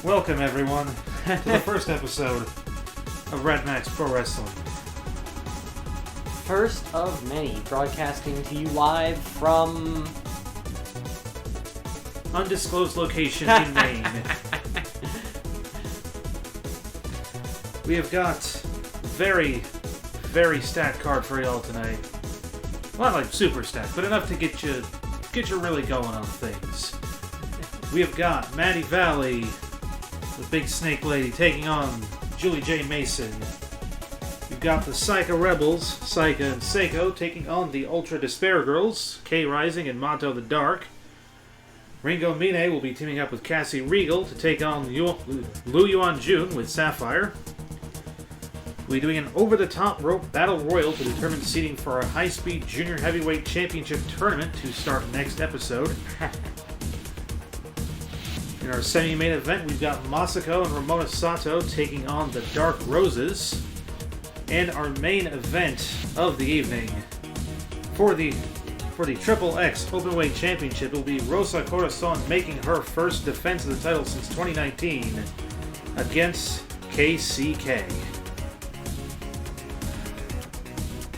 Welcome, everyone, to the first episode of REDMAXX Pro Wrestling. First of many, broadcasting to you live from... Undisclosed location in Maine. We have got very, very stacked card for y'all tonight. Well, not like super stacked, but enough to get you really going on things. We have got Maddie Valley, the big snake lady, taking on Julie J. Mason. We've got the Psycha Rebels, Psycha and Seiko, taking on the Ultra Despair Girls, Kay Rising and Mato the Dark. Ringo Mine will be teaming up with Cassie Regal to take on Lu Yuan Jun with Sapphire. We'll be doing an over-the-top rope battle royal to determine seeding for our high-speed junior heavyweight championship tournament to start next episode. In our semi-main event, we've got Masako and Ramona Sato taking on the Dark Roses. And our main event of the evening, for the Triple X Openweight Championship, will be Rosa Corazon making her first defense of the title since 2019 against KCK.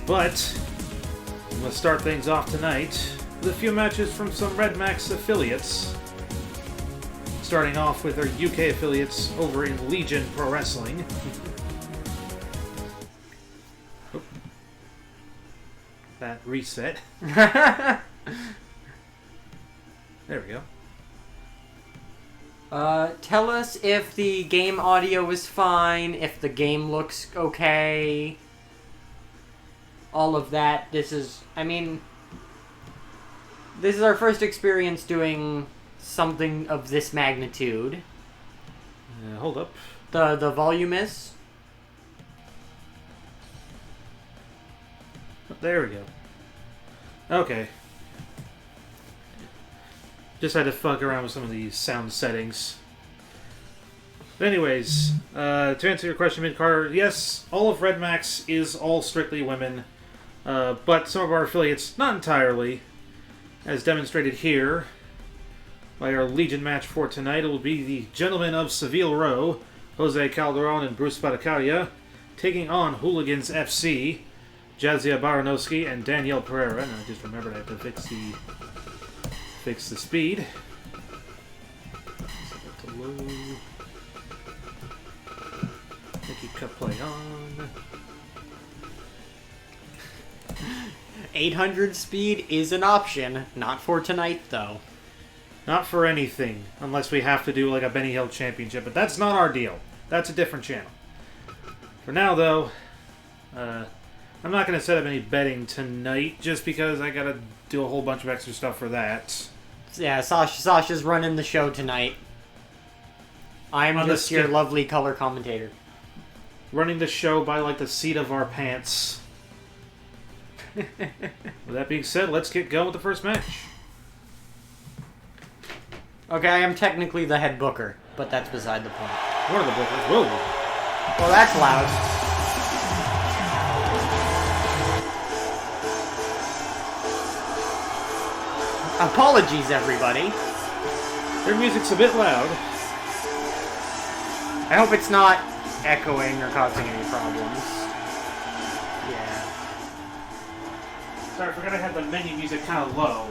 But let's start things off tonight with a few matches from some REDMAXX affiliates. Starting off with our UK affiliates over in Legion Pro Wrestling. Oh. That reset. There we go. Tell us if the game audio is fine, if the game looks okay. All of that. This is our first experience doing something of this magnitude. Hold up. The volume is? There we go. Okay. Just had to fuck around with some of these sound settings. But anyways, to answer your question, Mid-Carter, yes, all of REDMAXX is all strictly women, but some of our affiliates, not entirely, as demonstrated here by our Legion match for tonight. It will be the Gentlemen of Seville Row, Jose Calderon and Bruce Batacaria, taking on Hooligans FC, Jadzia Baranowski and Danielle Pereira. And I just remembered I have to fix the speed. Set that to low. Keep cut play on. 800 speed is an option, not for tonight though. Not for anything, unless we have to do like a Benny Hill Championship, but that's not our deal. That's a different channel. For now, though, I'm not going to set up any betting tonight, just because I got to do a whole bunch of extra stuff for that. Yeah, Sasha's running the show tonight. I'm just your lovely color commentator. Running the show by, like, the seat of our pants. With that being said, let's get going with the first match. Okay, I am technically the head booker, but that's beside the point. One of the bookers. Whoa. Well, that's loud. Apologies, everybody. Their music's a bit loud. I hope it's not echoing or causing any problems. Yeah. Sorry, I forgot I had the menu music kind of low.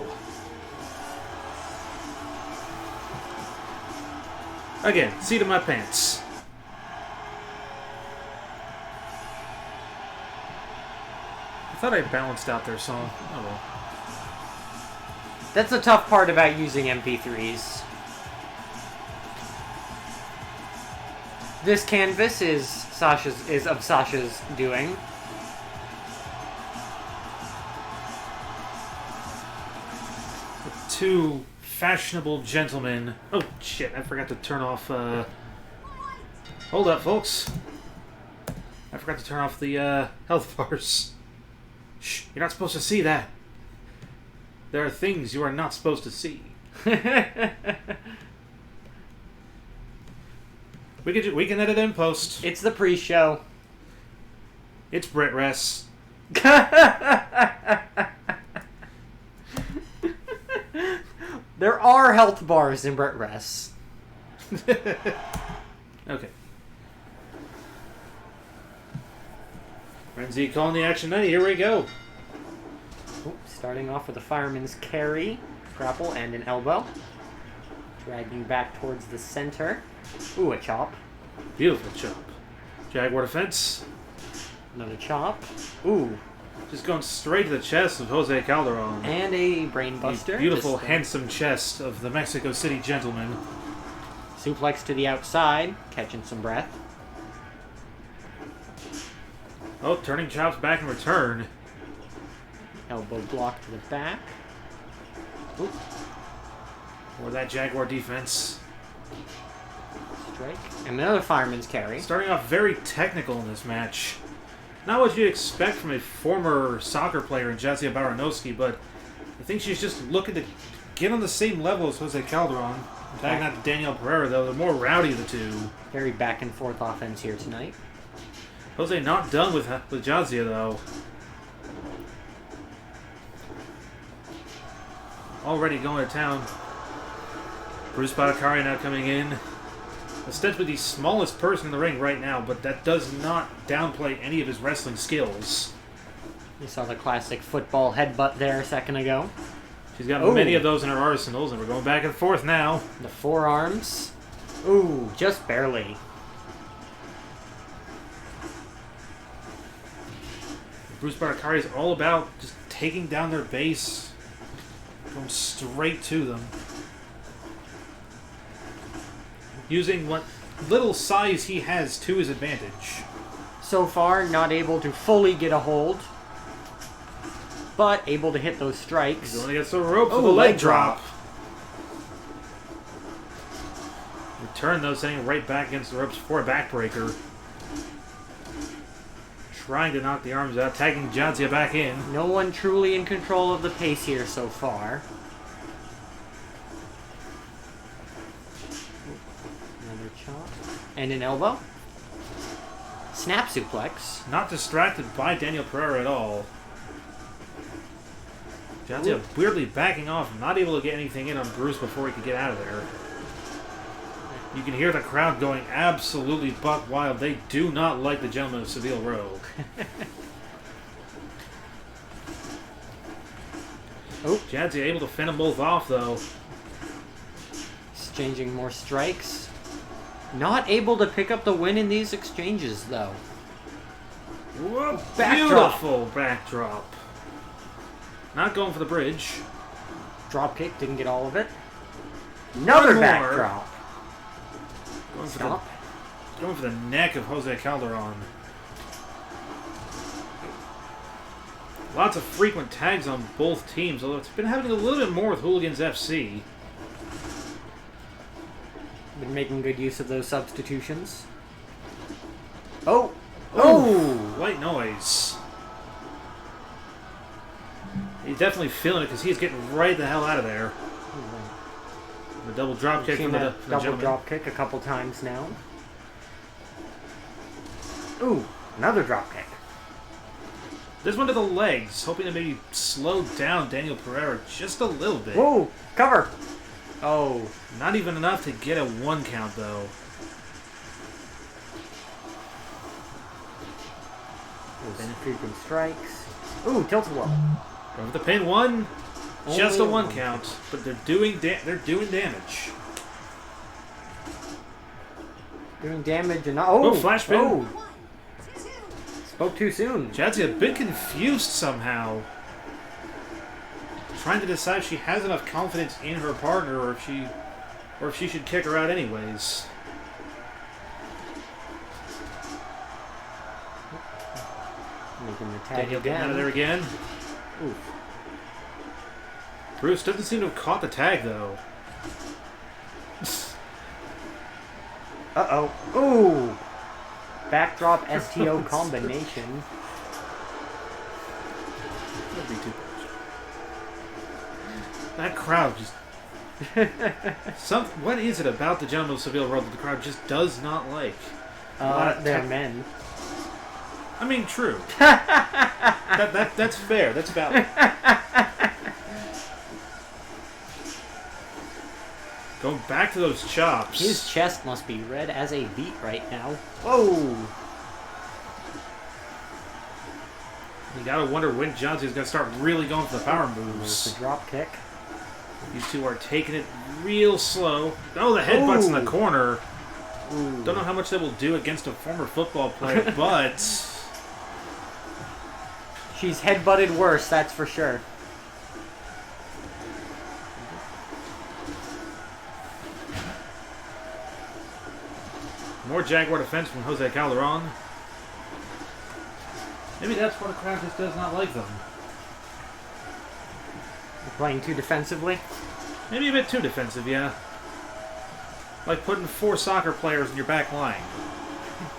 Again, seat of my pants. I thought I balanced out their song. Oh well. That's the tough part about using MP3s. This canvas is of Sasha's doing. Two fashionable gentlemen. Oh shit! I forgot to turn off. Hold up, folks. I forgot to turn off the health bars. Shh! You're not supposed to see that. There are things you are not supposed to see. We can edit in post. It's the pre-show. It's Brit Rest. There are health bars in Bret Rest. Okay. Renzi calling the action 90. Here we go. Ooh, starting off with a fireman's carry, grapple, and an elbow. Dragging back towards the center. Ooh, a chop. Beautiful chop. Jaguar defense. Another chop. Ooh. Just going straight to the chest of Jose Calderon. And a brainbuster. The beautiful, handsome chest of the Mexico City gentleman. Suplex to the outside, catching some breath. Oh, turning chops back in return. Elbow block to the back. Ooh. Or that Jaguar defense. Strike. And another fireman's carry. Starting off very technical in this match. Not what you'd expect from a former soccer player in Jadzia Baranowski, but I think she's just looking to get on the same level as Jose Calderon. Tagging out to Danielle Pereira, though. The more rowdy of the two. Very back and forth offense here tonight. Jose not done with Jadzia, though. Already going to town. Bruce Badakari now coming in. Ostensibly the smallest person in the ring right now, but that does not downplay any of his wrestling skills. You saw the classic football headbutt there a second ago. She's got many of those in her arsenals, and we're going back and forth now. The forearms. Ooh, just barely. Bruce Badakari is all about just taking down their base, going straight to them. Using what little size he has to his advantage. So far, not able to fully get a hold, but able to hit those strikes. He's only gets the rope for the leg drop. Return, though, sending right back against the ropes for a backbreaker. Trying to knock the arms out, tagging Jadzia back in. No one truly in control of the pace here so far. Another chop. And an elbow. Snap suplex. Not distracted by Daniel Pereira at all. Jadzia weirdly backing off, not able to get anything in on Bruce before he could get out of there. You can hear the crowd going absolutely buck wild. They do not like the gentleman of Seville Row. Oh, Jadzia able to fend them both off, though. Exchanging more strikes. Not able to pick up the win in these exchanges, though. Whoa, Backdrop. beautiful backdrop. Not going for the bridge. Drop kick, didn't get all of it. Another more. backdrop. Going for the neck of Jose Calderon. Lots of frequent tags on both teams, although it's been happening a little bit more with Hooligans FC. Been making good use of those substitutions. Oh! Oh! White noise. He's definitely feeling it because he's getting right the hell out of there. The double drop kick from the double drop kick a couple times now. Ooh, another drop kick. This one to the legs, hoping to maybe slow down Daniel Pereira just a little bit. Whoa, cover! Oh. Not even enough to get a 1 count, though. Those frequent strikes. Ooh, tilt-a-whirl. Going for the pin 1. Just a Only 1 count, but they're doing damage. Doing damage and oh, flash pin. Oh. Spoke too soon. Jadzia a bit confused somehow. Trying to decide if she has enough confidence in her partner or if she should kick her out anyways. Making the tag Daniel getting out of again. there again. Oof. Bruce doesn't seem to have caught the tag, though. Uh-oh. Ooh! Backdrop STO combination. That crowd just... What is it about the gentleman of Seville Road that the crowd just does not like? They're men. I mean, true. That's fair. That's valid. Going back to those chops. His chest must be red as a beet right now. Whoa! You gotta wonder when John Cena's gonna start really going for the power There's moves. the drop kick. These two are taking it real slow. Oh, the headbutts in the corner. Ooh. Don't know how much that will do against a former football player, but... She's headbutted worse, that's for sure. More Jaguar defense from Jose Calderon. Maybe that's why the crowd just does not like them. You're playing too defensively? Maybe a bit too defensive, yeah. Like putting 4 soccer players in your back line.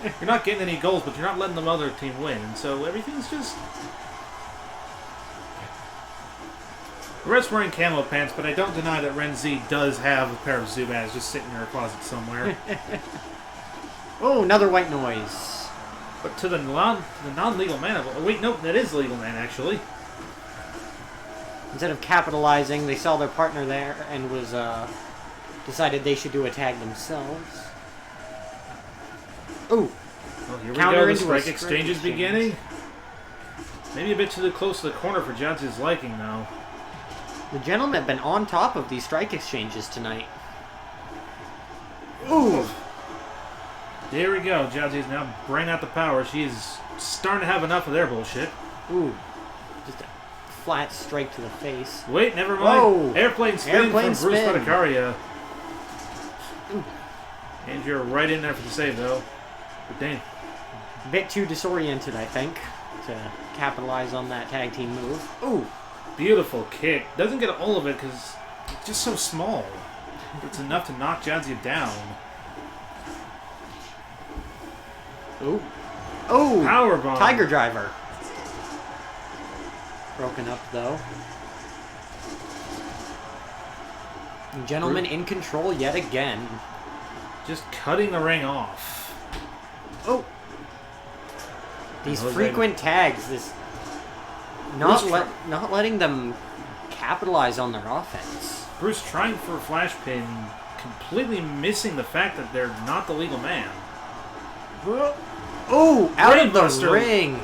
You're not getting any goals, but you're not letting the other team win, and so everything's just... The ref's wearing camo pants, but I don't deny that Renzi does have a pair of Zubaz just sitting in her closet somewhere. Oh, another white noise. But to the non-legal man... Wait, no, that is legal man, actually. Instead of capitalizing, they saw their partner there and was, decided they should do a tag themselves. Ooh. Well, here we Counter go, the into a strike strike exchange is exchange. beginning. Maybe a bit too close to the corner for Johnson's liking, though. The gentlemen have been on top of these strike exchanges tonight. Ooh. There we go. Jazzy's now bringing out the power. She is starting to have enough of their bullshit. Ooh. Just a flat strike to the face. Wait, never mind. Whoa. Airplane spin Airplane from Bruce spin. Patacaria. Ooh. And you're right in there for the save, though. But dang. Bit too disoriented, I think, to capitalize on that tag team move. Ooh. Beautiful kick. Doesn't get all of it because it's just so small. It's enough to knock Jazzy down. Ooh. Oh! Powerbomb. Tiger driver. Broken up, though. Gentleman in control yet again. Just cutting the ring off. Oh! These Jose- frequent tags, this... Not letting them capitalize on their offense. Bruce trying for a flash pin, completely missing the fact that they're not the legal man. Oh! Out of the Brainbuster. ring!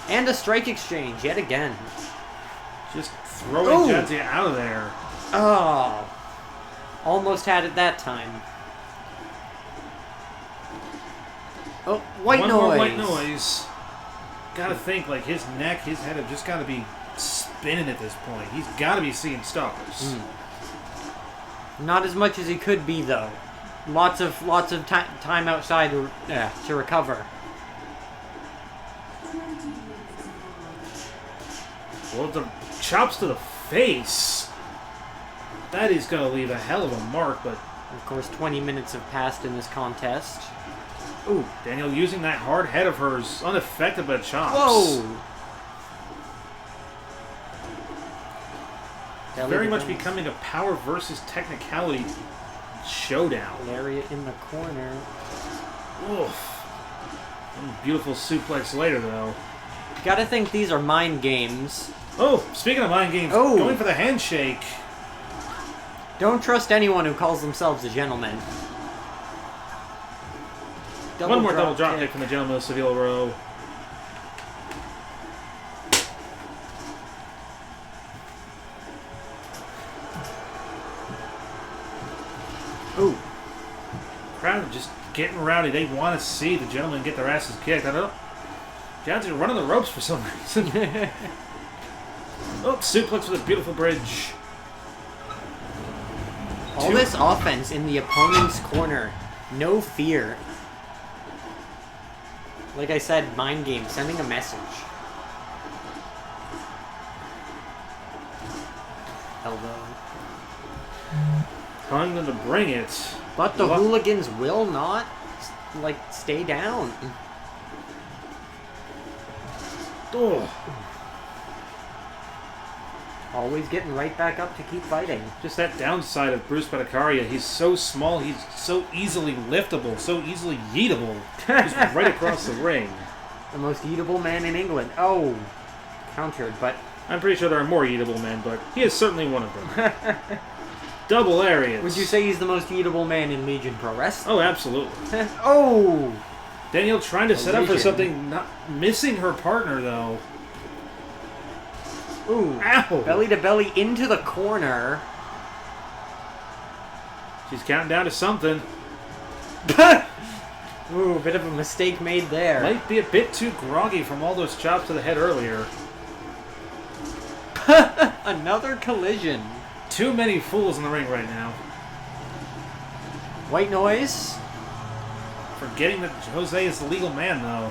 And a strike exchange yet again. Just throwing Ooh. Jazzy out of there. Oh! Almost had it that time. Oh, white One noise! more white noise. Gotta think, like, his neck, his head have just gotta be spinning at this point. He's gotta be seeing stars. Not as much as he could be, though. Lots of time outside to recover. Well, the chops to the face. That is gonna leave a hell of a mark, but... Of course, 20 minutes have passed in this contest. Ooh, Daniel using that hard head of hers, unaffected by chops. Whoa! Very much becoming a power versus technicality showdown. Lariat in the corner. Oof. Beautiful suplex later, though. Gotta think these are mind games. Oh, speaking of mind games, Oh. going for the handshake. Don't trust anyone who calls themselves a gentleman. One more double drop kick from the gentleman of Seville Row. Ooh. Crowd just getting rowdy. They want to see the gentlemen get their asses kicked. I don't know. John's running the ropes for some reason. Oh, suplex with a beautiful bridge. All this offense in the opponent's corner. No fear. Like I said, mind game, sending a message. Elbow. Telling them to bring it. But the What? hooligans will not, like, stay down. Oh, Always getting right back up to keep fighting. just that downside of Bruce Patacaria. He's so small, he's so easily liftable, so easily yeetable. Just right across the ring. The most eatable man in England. Oh, countered, but I'm pretty sure there are more eatable men, but he is certainly one of them. Double lariats. Would you say he's the most eatable man in Legion Pro Wrestling? Oh, absolutely. Oh! Danielle trying to set up for something, not missing her partner, though. Ooh. Ow! Belly to belly into the corner. She's counting down to something. Ooh, bit of a mistake made there. Might be a bit too groggy from all those chops to the head earlier. Another collision. Too many fools in the ring right now. White noise. Forgetting that Jose is the legal man, though.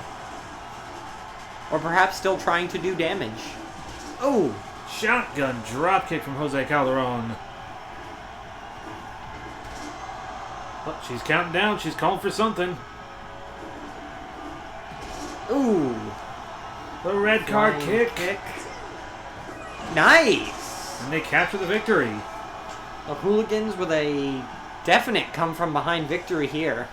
Or perhaps still trying to do damage. Oh! Shotgun dropkick from Jose Calderon. Oh, she's counting down. She's calling for something. Ooh! The red card kick. Nice! And they capture the victory. The Hooligans with a definite come-from-behind victory here.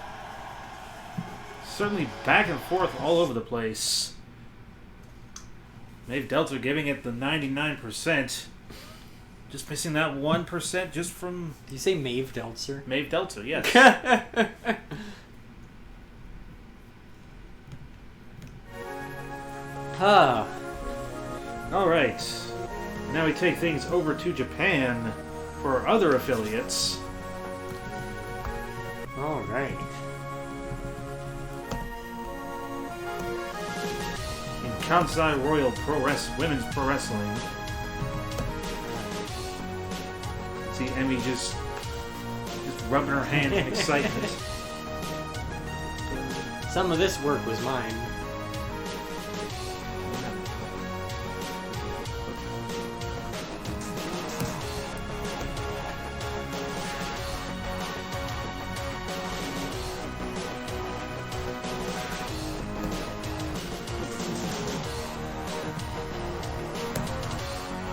Certainly back and forth all over the place. Maeve Delta giving it the 99%. Just missing that 1% just from... Did you say Maeve Deltzer? Maeve Delta, yes. Huh. Alright. Now we take things over to Japan for our other affiliates. Alright. In Kansai Royal Women's Pro Wrestling. See Emmy just rubbing her hand in excitement. Some of this work was mine.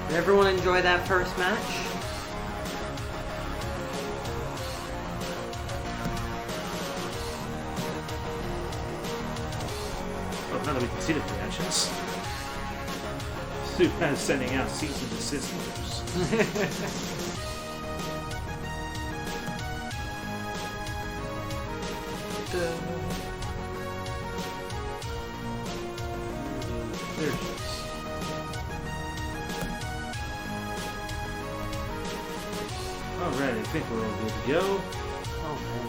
Did everyone enjoy that first match? Oh, now that we can see the reactions. Super is sending out cease and desist orders. There she is. Alright, I think we're all good to go. Oh, man.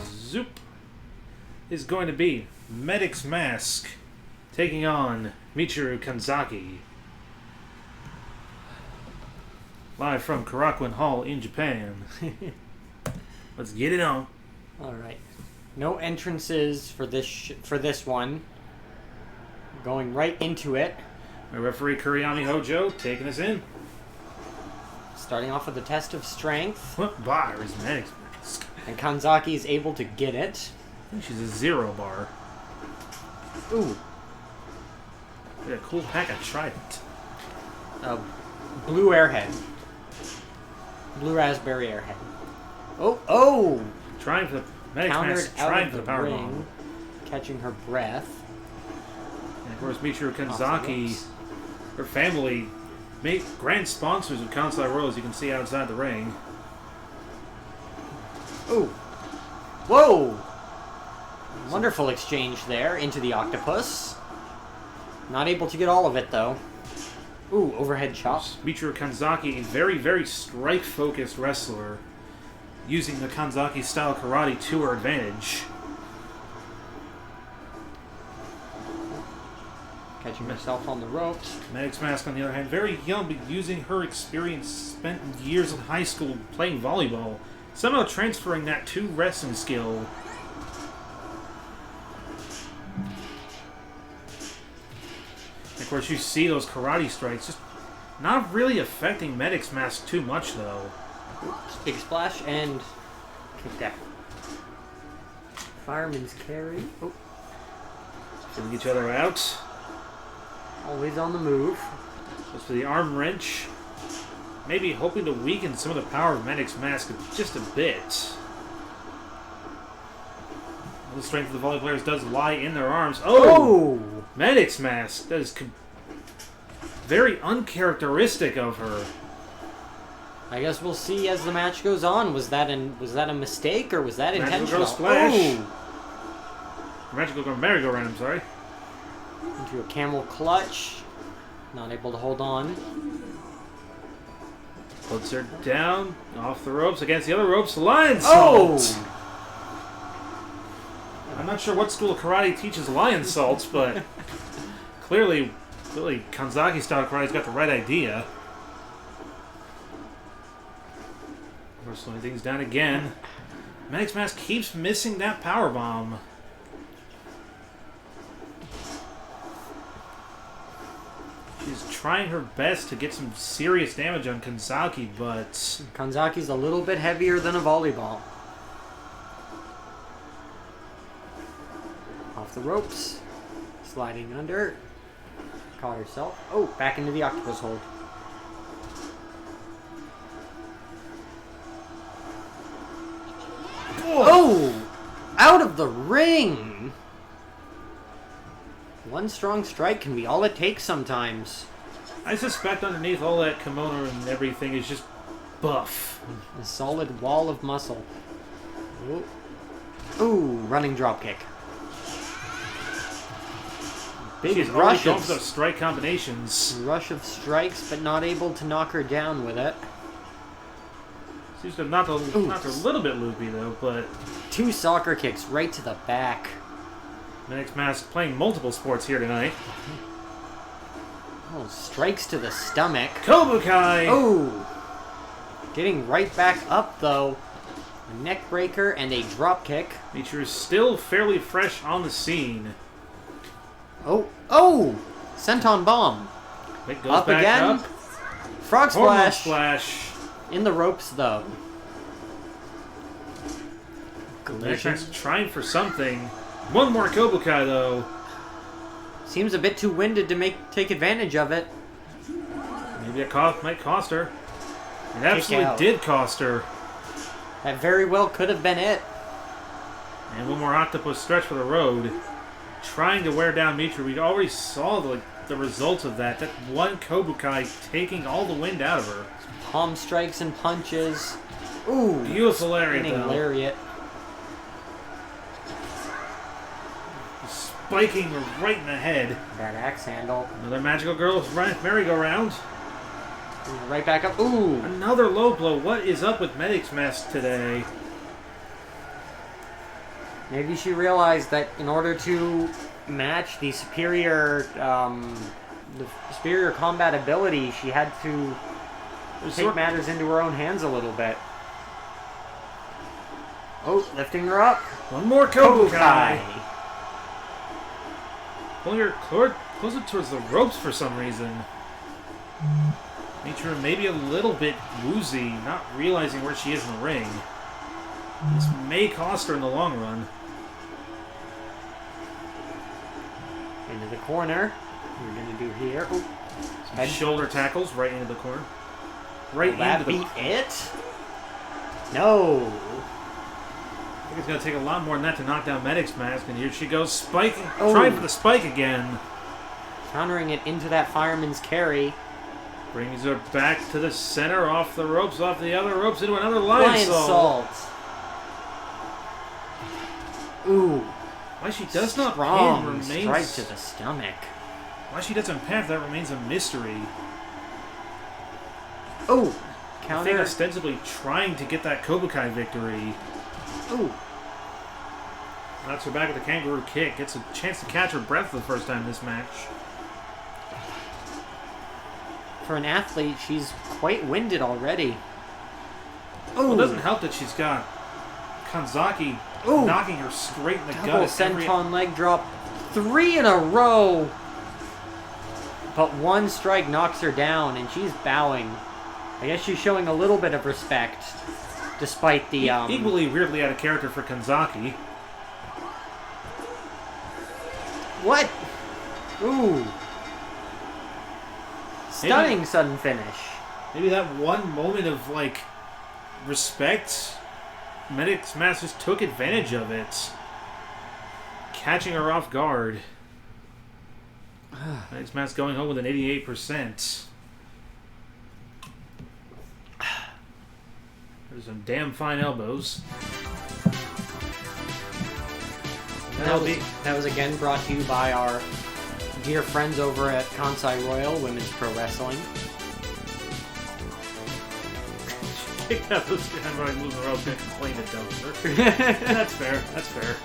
Zoop is going to be Medic's Mask taking on Michiru Kanzaki. Live from Korakuen Hall in Japan. Let's get it on. Alright. No entrances for this one. Going right into it. My referee Kuriyami Hojo taking us in. Starting off with a test of strength. What bar is Medic's Mask? And Kanzaki is able to get it. I think she's a 0 bar. Ooh. Got a cool pack of Trident. Blue airhead. Blue raspberry airhead. Oh, oh! Trying for the Medic's Countered Mask, out trying of for the the power ring, bomb. catching her breath. And of course, Michiru Off the Kanzaki, ropes. her family, grand sponsors of Kansai Royal, as you can see outside the ring. Ooh. Whoa! Wonderful exchange there into the octopus. Not able to get all of it, though. Ooh, overhead chop. Michiru Kanzaki, a very, very strike-focused wrestler, using the Kanzaki-style karate to her advantage. Catching herself on the ropes. Medic's Mask, on the other hand, very young, but using her experience spent years in high school playing volleyball, somehow transferring that to wrestling skill. Of course, you see those karate strikes, just not really affecting Medic's Mask too much, though. Oops, big splash and kicked out. Fireman's carry. Oh, Feeling each other out. always on the move. Goes for the arm wrench. Maybe hoping to weaken some of the power of Medic's Mask just a bit. The strength of the volley players does lie in their arms. Oh! Medic's Mask. That is very uncharacteristic of her. I guess we'll see as the match goes on. Was that a mistake or was that intentional? Girl splash. Oh! Magical Girl merry-go-round, I'm sorry. Into a camel clutch. Not able to hold on. Puts her down, off the ropes, against the other ropes. Lion Salt! Oh! I'm not sure what school of karate teaches lion salts, but clearly Kanzaki-style karate's got the right idea. We're slowing things down again. REDMAXX keeps missing that powerbomb. She's trying her best to get some serious damage on Kanzaki, but... Kanzaki's a little bit heavier than a volleyball. Off the ropes. Sliding under. Caught herself. Oh, back into the octopus hold. Oh! Out of the ring! One strong strike can be all it takes sometimes. I suspect underneath all that kimono and everything is just buff. A solid wall of muscle. Ooh, ooh, running dropkick. Big She's rush going for those strike combinations. Rush of strikes, but not able to knock her down with it. Seems to have knocked her a little bit loopy though, but... Two soccer kicks right to the back. REDMAXX playing multiple sports here tonight. Oh, strikes to the stomach. Kobukai! Oh! Getting right back up, though. A neck breaker and a drop kick. Nature is still fairly fresh on the scene. Oh! Oh! Senton bomb. It goes Up back again. up. Frog Hormone splash. splash. In the ropes, though. REDMAXX trying for something. One more Kobukai, though. Seems a bit too winded to take advantage of it. Maybe it might cost her. It absolutely did cost her. That very well could have been it. And one more octopus stretch for the road. Trying to wear down Mitra. We already saw the result of that. That one Kobukai taking all the wind out of her. Palm strikes and punches. Ooh. Beautiful lariat, though. Lariat. Spiking her right in the head. That axe handle. Another magical girl's merry-go-round. Right back up. Ooh. Another low blow. What is up with REDMAXX today? Maybe she realized that in order to match the superior combat ability, she had to take matters into her own hands a little bit. Oh, lifting her up. One more Kobukai. Pulling her closer towards the ropes for some reason. Nature maybe a little bit woozy, not realizing where she is in the ring. This may cost her in the long run. Into the corner. We're going to do here. Oh. Some shoulder tackles right into the corner. Right into the... Will that be it? No. I think it's going to take a lot more than that to knock down REDMAXX, and here she goes, spiking, oh. Trying for the spike again. Countering it into that fireman's carry. Brings her back to the center, off the ropes, off the other ropes, into another lion salt. Ooh. Why she does not pin remains... strike to the stomach. Why she doesn't pin, that remains a mystery. Oh. Counter. I think ostensibly trying to get that Kobukai victory. Ooh. Knocks her back with a kangaroo kick. Gets a chance to catch her breath for the first time in this match. For an athlete, she's quite winded already. Well, it doesn't help that she's got Kanzaki knocking her straight in the gut. Double senton leg drop. 3 in a row. But one strike knocks her down, and she's bowing. I guess she's showing a little bit of respect, despite the... Equally weirdly out of character for Kanzaki. What? Ooh. Stunning sudden finish. Maybe that one moment of, respect, REDMAXX just took advantage of it. Catching her off guard. REDMAXX going home with an 88%. There's some damn fine elbows. That was again brought to you by our dear friends over at Kansai Royal Women's Pro Wrestling. That was I'm going to move the rope and complain to Dumpster. That's fair. That's fair.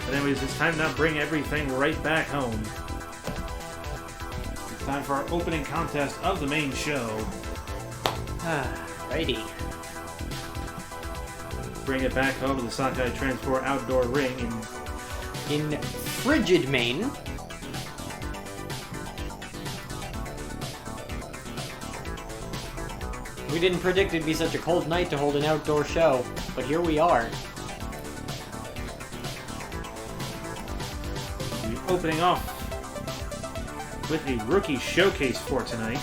But anyways, it's time to now bring everything right back home. It's time for our opening contest of the main show. Righty. Bring it back home to the Sakai Transport Outdoor Ring in frigid Maine. We didn't predict it'd be such a cold night to hold an outdoor show, but here we are. We're opening off with the rookie showcase for tonight.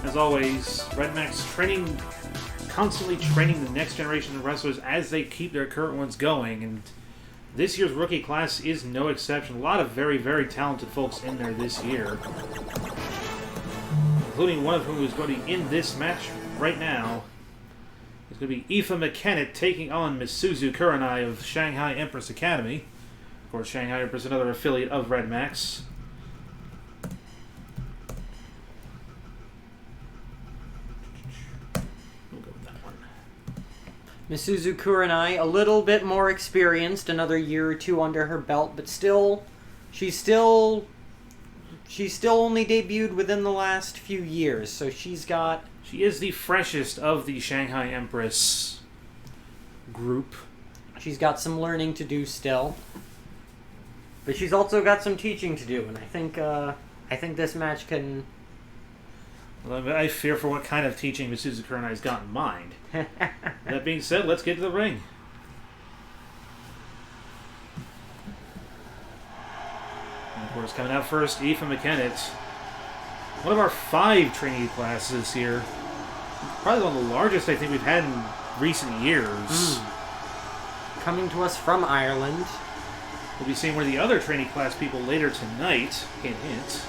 As always, REDMAXX constantly training the next generation of wrestlers as they keep their current ones going, and this year's rookie class is no exception. A lot of very, very talented folks in there this year, including one of whom is going to be in this match right now. It's going to be Aoife McKennitt taking on Misuzu Kurenai of Shanghai Empress Academy. Of course, Shanghai Empress, another affiliate of REDMAXX. Misuzu Kurenai, a little bit more experienced, another year or two under her belt, but she's still only debuted within the last few years, so she is the freshest of the Shanghai Empress group. She's got some learning to do still, but she's also got some teaching to do, and I think this match can. Well, I fear for what kind of teaching Misuzu Kurenai's got in mind. That being said, let's get to the ring. And of course, coming out first, Aoife McKennitt. One of our 5 trainee classes this year. Probably one of the largest I think we've had in recent years. Coming to us from Ireland. We'll be seeing one of the other trainee class people later tonight. Hint, hint.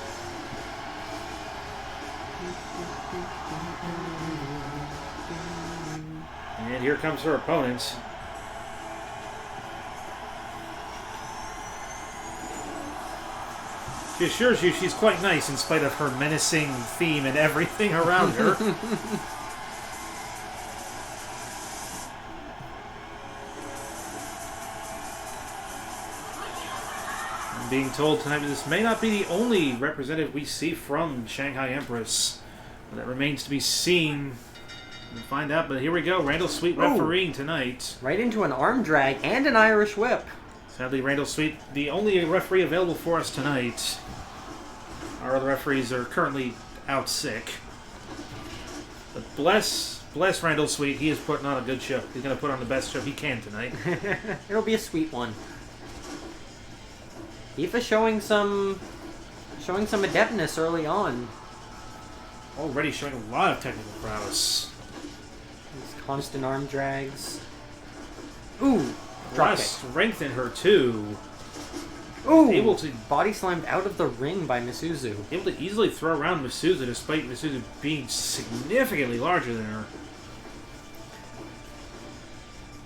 And here comes her opponent. She assures you she's quite nice in spite of her menacing theme and everything around her. I'm being told tonight this may not be the only representative we see from Shanghai Empress. That remains to be seen. We'll find out, but here we go. Randall Sweet refereeing tonight. Right into an arm drag and an Irish whip. Sadly, Randall Sweet, the only referee available for us tonight. Our other referees are currently out sick. But bless Randall Sweet. He is putting on a good show. He's going to put on the best show he can tonight. It'll be a sweet one. Aoife showing some adeptness early on. Already showing a lot of technical prowess. These constant arm drags. Ooh! Drop kick. Strength in her, too. Ooh! Able to body slammed out of the ring by Misuzu. Able to easily throw around Misuzu despite Misuzu being significantly larger than her.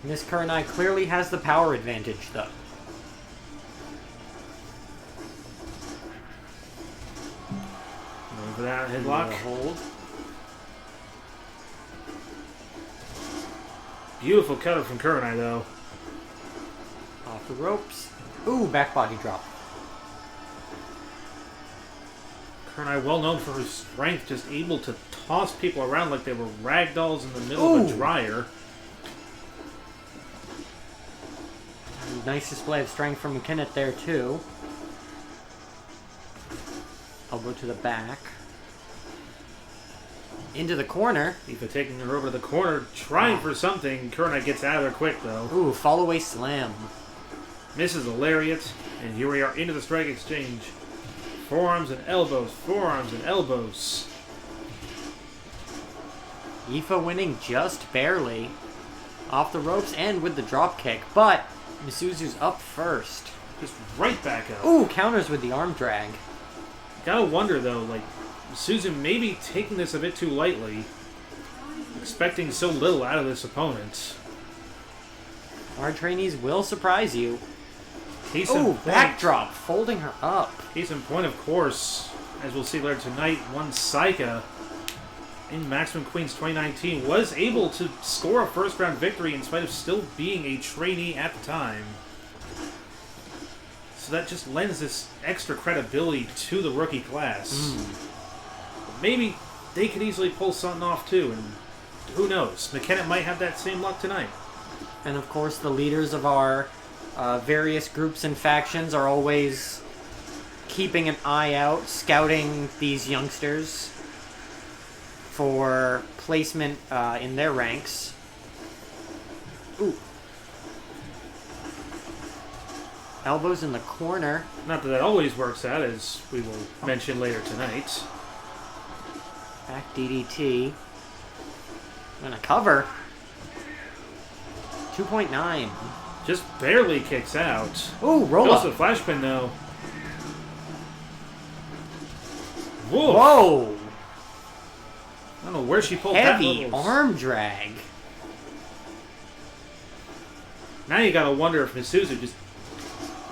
Miss Kurenai clearly has the power advantage, though. Going for that headlock. Hold. Beautiful cutter from Kurenai, though. Off the ropes. Ooh, back body drop. Kurenai, well known for her strength, just able to toss people around like they were rag dolls in the middle of a dryer. Nice display of strength from McKennitt there, too. Elbow to the back. Into the corner. Aoife taking her over to the corner, trying for something. Kurenai gets out of there quick, though. Ooh, fall away slam. Misses a lariat, and here we are into the strike exchange. Forearms and elbows, forearms and elbows. Aoife winning just barely. Off the ropes and with the drop kick, but Misuzu's up first. Just right back up. Ooh, counters with the arm drag. Gotta wonder, though, like, Susan may be taking this a bit too lightly, expecting so little out of this opponent. Our trainees will surprise you. Case in point, backdrop, folding her up. Case in point, of course, as we'll see later tonight, one Saika in Maximum Queens 2019 was able to score a first-round victory in spite of still being a trainee at the time. So that just lends this extra credibility to the rookie class. But maybe they could easily pull something off too, and who knows? McKenna might have that same luck tonight. And of course, the leaders of our various groups and factions are always keeping an eye out, scouting these youngsters for placement in their ranks. Ooh. Elbows in the corner. Not that that always works out, as we will mention later tonight. Back DDT. Gonna cover. 2.9. Just barely kicks out. Ooh, roll Goes up. to the flash pin, though. Whoa! Whoa! I don't know where she pulled Heavy that. arm drag. Now you gotta wonder if Misuzu just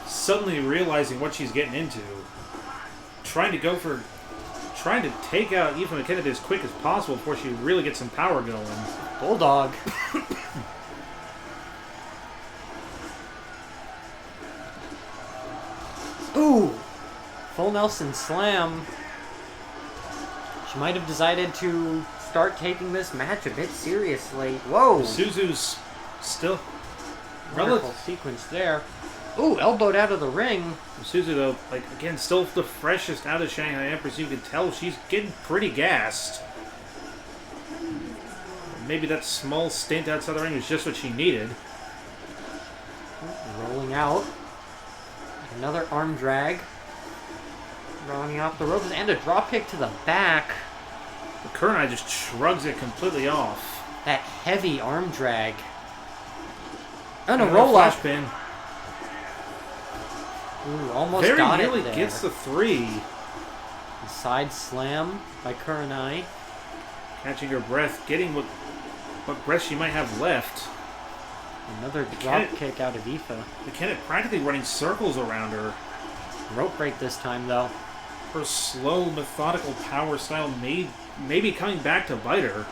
suddenly realizing what she's getting into. Trying to take out Eva McKenna as quick as possible before she really gets some power going. Bulldog. Ooh! Full Nelson slam. She might have decided to start taking this match a bit seriously. Whoa! Misuzu's still Wonderful sequence there. Ooh, elbowed out of the ring. Misuzu, though, like, again, still the freshest out of Shanghai Empress. You can tell she's getting pretty gassed. Maybe that small stint outside the ring was just what she needed. Rolling out. Another arm drag. Rolling off the ropes and a drop kick to the back. But Kurenai just shrugs it completely off. That heavy arm drag. And a And roll flash up. pin. Ooh, almost Very got nearly it there. gets the 3. The side slam by Kurenai. Catching her breath, getting what breath she might have left. Another drop kick out of Aoife. McKenna practically running circles around her. Rope break this time, though. Her slow, methodical power style may be coming back to bite her.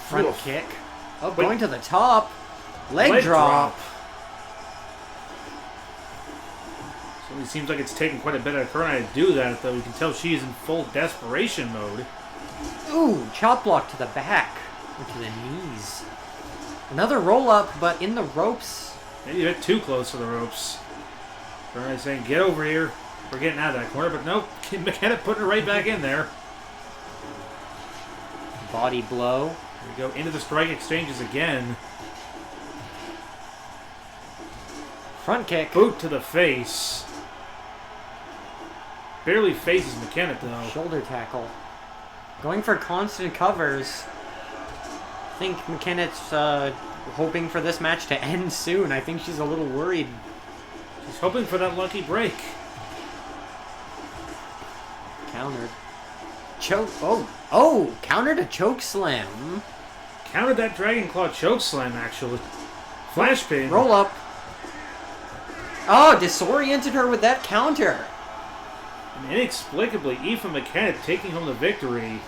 Front Oof. kick. Oh, Wait. going to the top. Leg drop. Certainly seems like it's taking quite a bit of Kurenai to do that, though you can tell she is in full desperation mode. Ooh, chop block to the back. Or to the knees. Another roll up, but in the ropes. Maybe a bit too close to the ropes. Kurenai saying, get over here. We're getting out of that corner, but nope. McKenna putting her right back in there. Body blow. Here we go into the strike exchanges again. Front kick. Boot to the face. Barely faces McKenna, though. Shoulder tackle. Going for constant covers. I think McKenna's hoping for this match to end soon. I think she's a little worried. She's hoping for that lucky break. Countered. Choke. Oh! Countered a choke slam. Countered that Dragon Claw choke slam, actually. Flash pin. Roll up. Oh, disoriented her with that counter. And inexplicably, Aoife McKenna taking home the victory.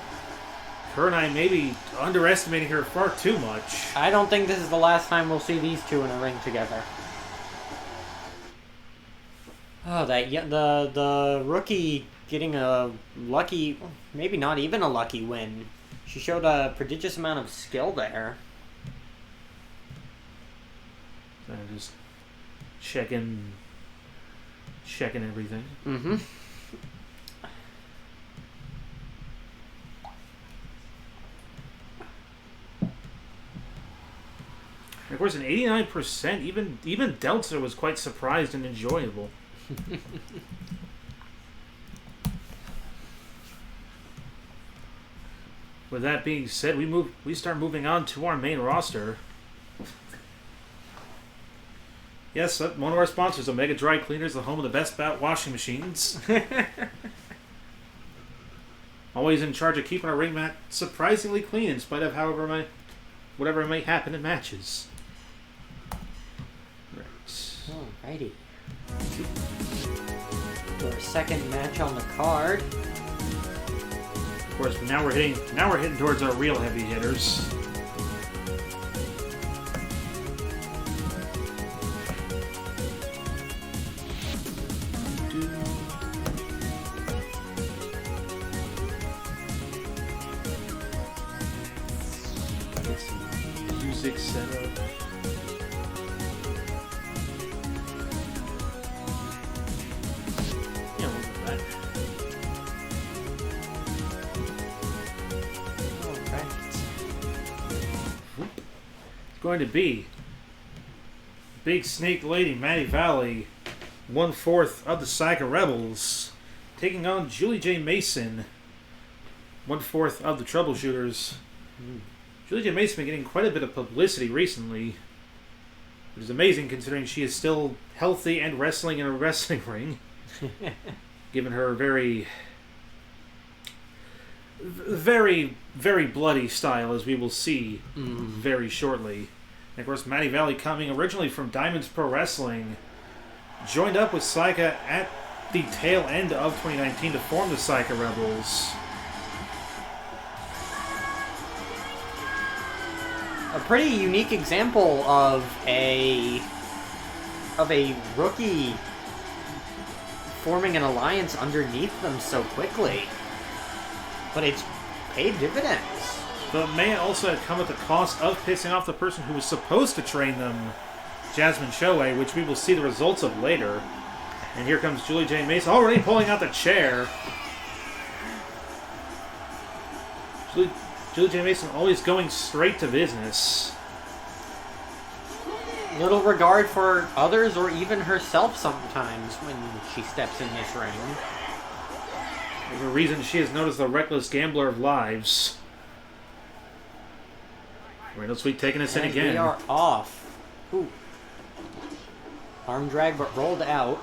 Kurenai maybe underestimating her far too much. I don't think this is the last time we'll see these two in a ring together. Oh, the rookie getting a lucky, maybe not even a lucky win. She showed a prodigious amount of skill there. So just checking everything. Mm-hmm. And of course, an 89%, even Delta was quite surprised and enjoyable. With that being said, we start moving on to our main roster. Yes, one of our sponsors, Omega Dry Cleaners, the home of the best washing machines. Always in charge of keeping our ring mat surprisingly clean in spite of whatever may happen in matches. Right. Alrighty. For our second match on the card. Of course, now we're hitting towards our real heavy hitters. Get some music set up. Going to be Big Snake Lady Maddie Valley, 1/4 of the Psycha Rebels, taking on Julie J. Mason, 1/4 of the Troubleshooters. Julie J. Mason been getting quite a bit of publicity recently, which is amazing considering she is still healthy and wrestling in a wrestling ring, given her very, very bloody style, as we will see very shortly. And of course, Maddie Valley, coming originally from Diamonds Pro Wrestling, joined up with Psycha at the tail end of 2019 to form the Psycha Rebels. A pretty unique example of a rookie forming an alliance underneath them so quickly. But it's paid dividends. But may also have come at the cost of pissing off the person who was supposed to train them, Jasmine Shoei, which we will see the results of later. And here comes Julie J. Mason, already pulling out the chair. Julie J. Mason always going straight to business. Little regard for others or even herself sometimes when she steps in this ring. There's a reason she is known as the reckless gambler of lives. Randall Sweet taking us in again. We are off. Ooh. Arm drag, but rolled out.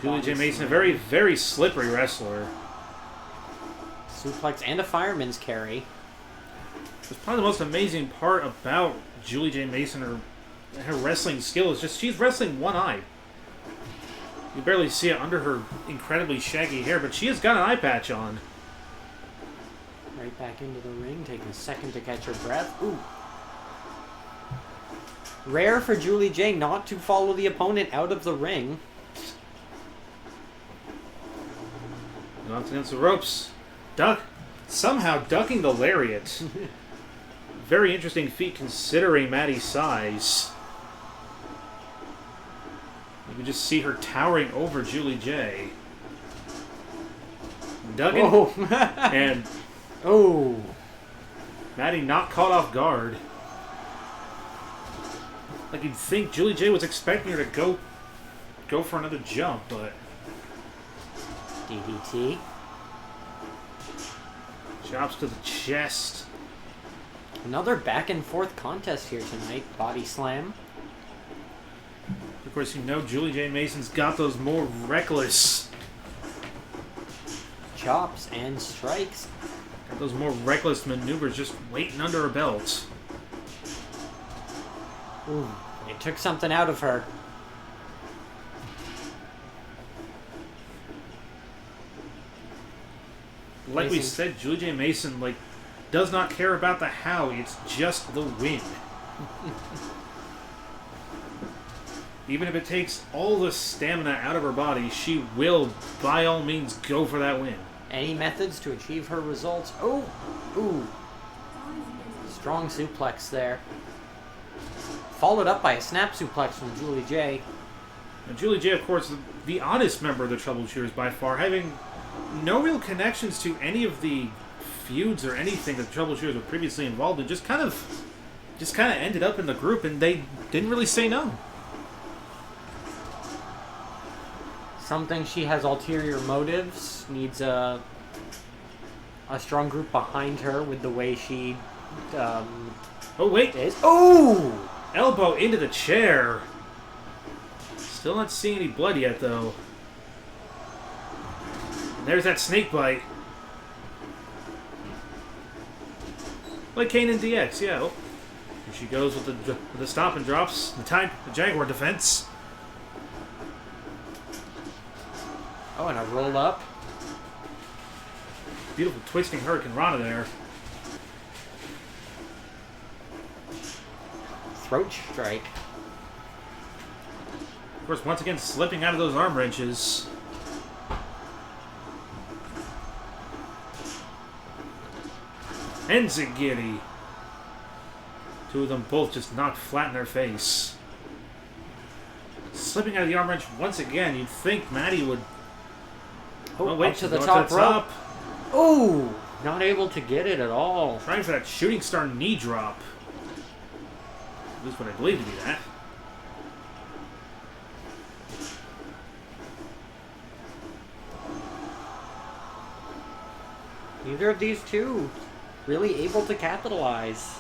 Julie J. Mason, a very, very slippery wrestler. Suplex and a fireman's carry. It's probably the most amazing part about Julie J. Mason, her wrestling skill, is just she's wrestling one eye. You barely see it under her incredibly shaggy hair, but she has got an eye patch on. Right back into the ring, taking a second to catch her breath. Ooh. Rare for Julie J not to follow the opponent out of the ring. Knocked against the ropes. Somehow ducking the lariat. Very interesting feat considering Maddie's size. You can just see her towering over Julie J. Duggan. And oh, Maddie not caught off guard. Like you'd think Julie J was expecting her to go for another jump, but DDT. Chops to the chest. Another back and forth contest here tonight. Body slam. Of course, you know Julie J. Mason's got those more reckless chops and strikes. Got those more reckless maneuvers just waiting under her belt. Ooh, it took something out of her. Like we said, Julie J. Mason does not care about the how, it's just the win. Even if it takes all the stamina out of her body, she will, by all means, go for that win. Any methods to achieve her results? Oh! Ooh. Strong suplex there. Followed up by a snap suplex from Julie J. And Julie J, of course, the honest member of the Troubleshooters by far, having no real connections to any of the feuds or anything that the Troubleshooters were previously involved in, just kind of ended up in the group, and they didn't really say no. Something she has ulterior motives, needs a strong group behind her with the way she oh, wait. is. Oh! Elbow into the chair. Still not seeing any blood yet, though. And there's that snake bite. Like Kane in DX, yeah. Oh. Here she goes with the stop and drops. The Jaguar defense. Oh, and a roll up. Beautiful twisting Hurricane Rana there. Throat strike. Of course, once again, slipping out of those arm wrenches. Enzigiri. Two of them both just knocked flat in their face. Slipping out of the arm wrench once again. You'd think Maddie would... Oh, wait, to the top rope. Oh, not able to get it at all. Trying for that shooting star knee drop. At least what I believe to be that. Neither of these two really able to capitalize.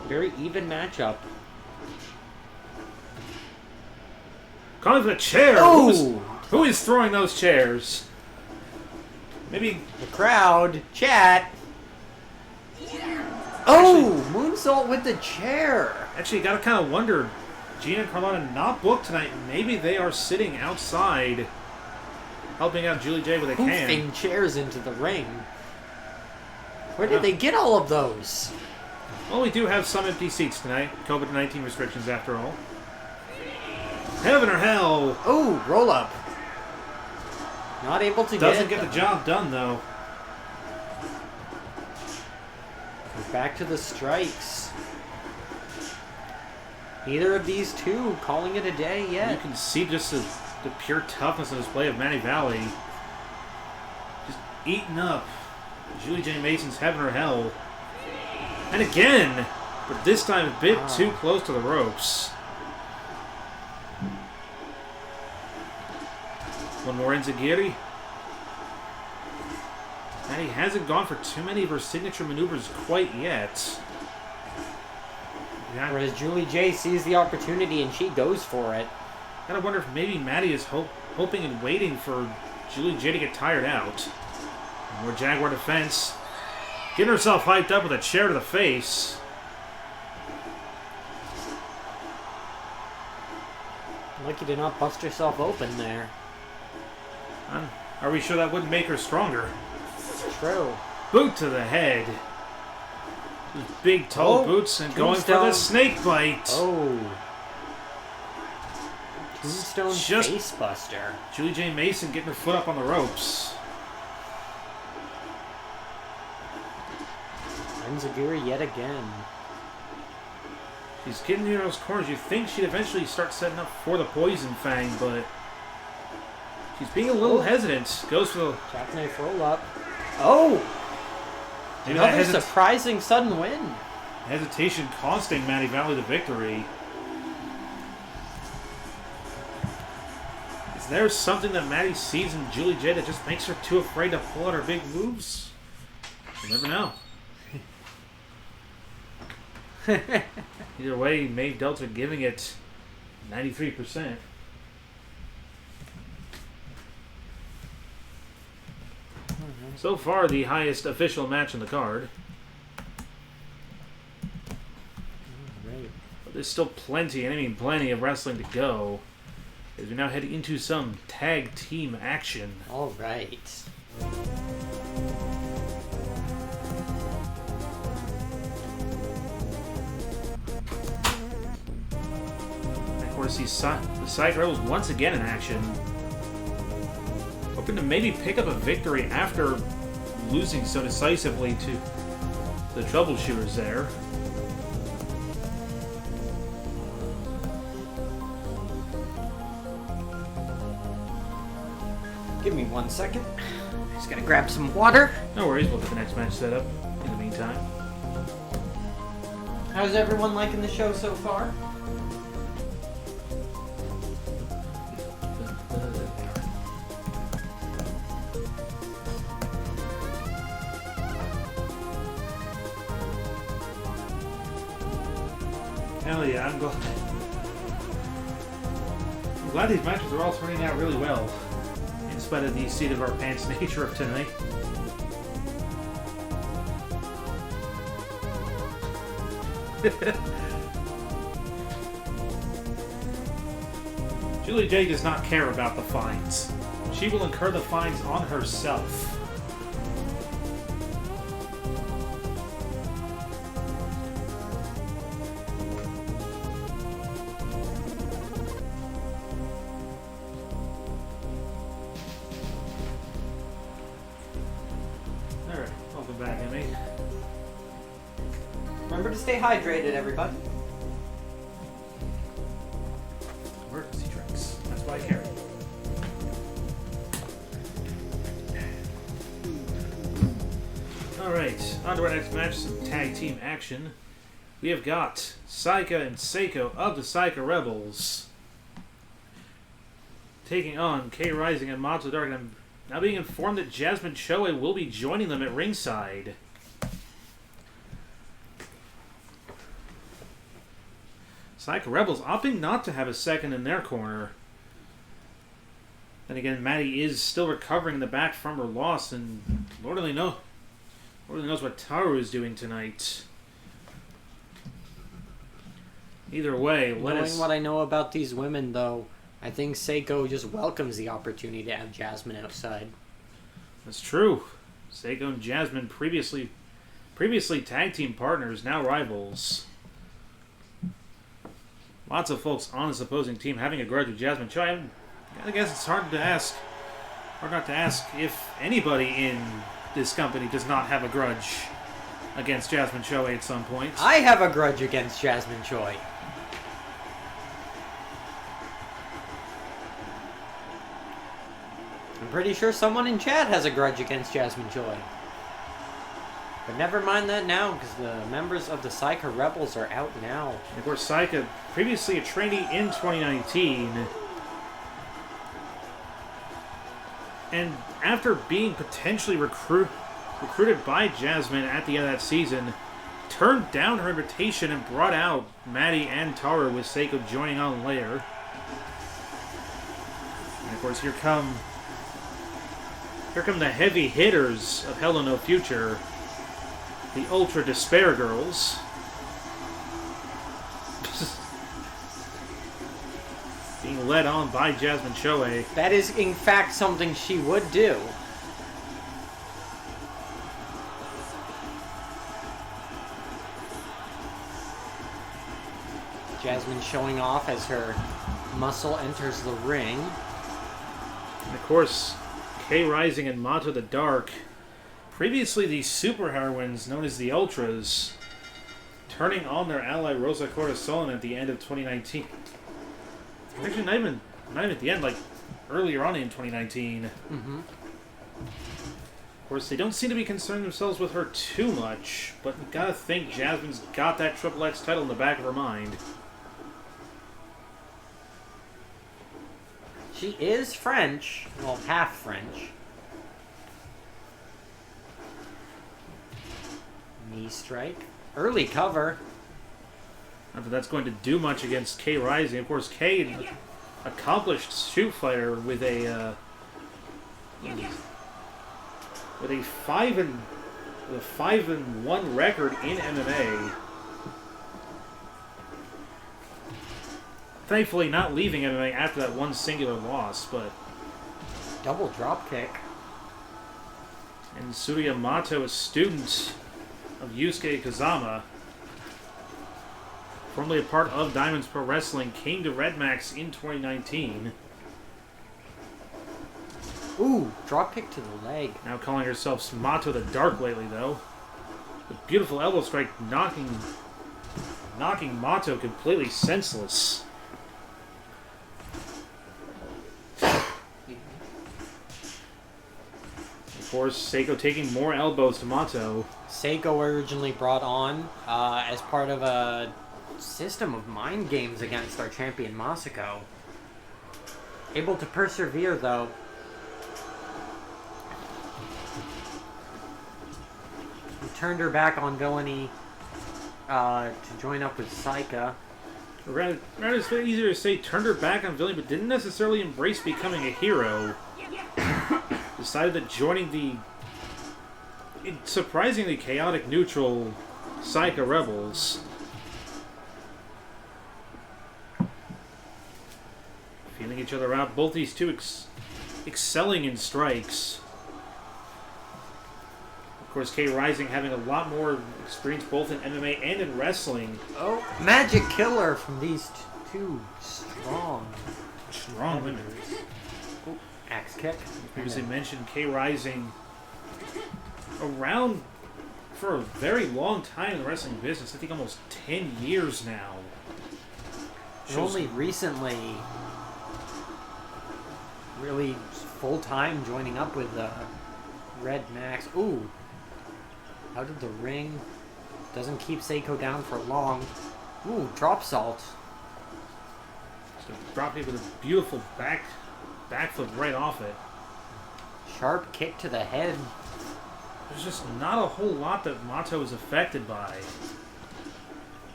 Very even matchup. Calling for the chair. Oh! Who is throwing those chairs? Maybe the crowd. Chat. Oh! Moonsault with the chair. Actually, you gotta kind of wonder. Gina and Carlota not booked tonight. Maybe they are sitting outside helping out Julie J with a can. Hoofing chairs into the ring. Where did they get all of those? Well, we do have some empty seats tonight. COVID-19 restrictions, after all. Heaven or hell. Oh, roll up. Not able to Doesn't get the job done, though. We're back to the strikes. Neither of these two calling it a day yet. You can see just the pure toughness and display of Manny Valley. Just eating up Julie J. Mason's Heaven or Hell. And again, but this time a bit too close to the ropes. One more Enzigiri. And he hasn't gone for too many of her signature maneuvers quite yet. Yeah. Whereas Julie J sees the opportunity and she goes for it. Gotta wonder if maybe Maddie is hoping and waiting for Julie J to get tired out. More Jaguar defense. Getting herself hyped up with a chair to the face. Lucky to not bust herself open there. Are we sure that wouldn't make her stronger? True. Boot to the head. Those big, tall boots and going for the snake bite. Oh. Tombstone face buster. Julie J. Mason getting her foot up on the ropes. Enzigiri yet again. She's getting near those corners. You'd think she'd eventually start setting up for the Poison Fang, but she's being a little hesitant. Goes for the jackknife roll up. Oh! Maybe another surprising sudden win. Hesitation costing Manny Valley the victory. Is there something that Maddie sees in Julie J that just makes her too afraid to pull out her big moves? You never know. Either way, Maeve Delta giving it 93%. So far, the highest official match on the card. But there's still plenty, and I mean plenty, of wrestling to go, as we now head into some tag team action. All right. Of course, the side rebels once again in action. Hoping to maybe pick up a victory after losing so decisively to the troubleshooters there. Give me 1 second. Just gotta grab some water. No worries, we'll get the next match set up in the meantime. How's everyone liking the show so far? Hell yeah, I'm glad these matches are all turning out really well, in spite of the seat of our pants nature of tonight. Julie J does not care about the fines. She will incur the fines on herself. Alright, welcome back, Emmy. Remember to stay hydrated, everybody. Emergency drinks. That's why I carry. Alright, on to our next match, some tag team action. We have got Saika and Seiko of the Saika Rebels taking on K Rising and Matsu Dark. And I'm now being informed that Jasmine Choe will be joining them at ringside. Saika Rebels opting not to have a second in their corner. Then again, Maddie is still recovering in the back from her loss, and Lord only knows what Taru is doing tonight. Either way, Knowing what I know about these women, though, I think Seiko just welcomes the opportunity to have Jasmine outside. That's true. Seiko and Jasmine previously tag team partners, now rivals. Lots of folks on this opposing team having a grudge with Jasmine Choe. I guess it's hard not to ask if anybody in this company does not have a grudge against Jasmine Choe at some point. I have a grudge against Jasmine Choi. I'm pretty sure someone in chat has a grudge against Jasmine Choi. But never mind that now, because the members of the Saika Rebels are out now. And of course, Saika, previously a trainee in 2019, and after being potentially recruited by Jasmine at the end of that season, turned down her invitation and brought out Maddie and Taru, with Seiko joining on later. And of course, here come the heavy hitters of Hell No Future, the Ultra Despair Girls. Being led on by Jasmine Choe. That is, in fact, something she would do. Jasmine showing off as her muscle enters the ring. And of course, K Rising and Mato the Dark, previously the super heroines known as the Ultras, turning on their ally Rosa Corazon at the end of 2019. Actually, not even at the end, like earlier on in 2019. Mm-hmm. Of course, they don't seem to be concerning themselves with her too much, but you gotta think Jasmine's got that Triple X title in the back of her mind. She is French. Well, half French. Knee strike. Early cover. Not that that's going to do much against K Rising. Of course, K, an accomplished shoot fighter with a 5-1 record in MMA. Thankfully, not leaving MMA after that one singular loss, but Double drop kick. and Surya Mato, a student of Yusuke Kazama, formerly a part of Diamonds Pro Wrestling, came to REDMAXX in 2019. Ooh, drop kick to the leg. Now calling herself Mato the Dark lately, though. A beautiful elbow strike knocking Mato completely senseless. Of course, Seiko taking more elbows to Mato. Seiko originally brought on as part of a system of mind games against our champion Masako. Able to persevere, though. He turned her back on villainy to join up with Saika. Rather, it's easier to say turned her back on villain, but didn't necessarily embrace becoming a hero. Decided that joining the surprisingly chaotic neutral Psycha Rebels. Feeling each other out. Both these two excelling in strikes. Of course, K Rising having a lot more experience both in MMA and in wrestling. Oh, magic killer from these two strong women. Oh, axe kick. Previously mentioned, K Rising around for a very long time in the wrestling business. I think almost 10 years now. And only recently really full-time joining up with REDMAXX. Ooh. Out of the ring. Doesn't keep Seiko down for long. Ooh, drop salt. So dropped it with a beautiful backflip right off it. Sharp kick to the head. There's just not a whole lot that Mato is affected by.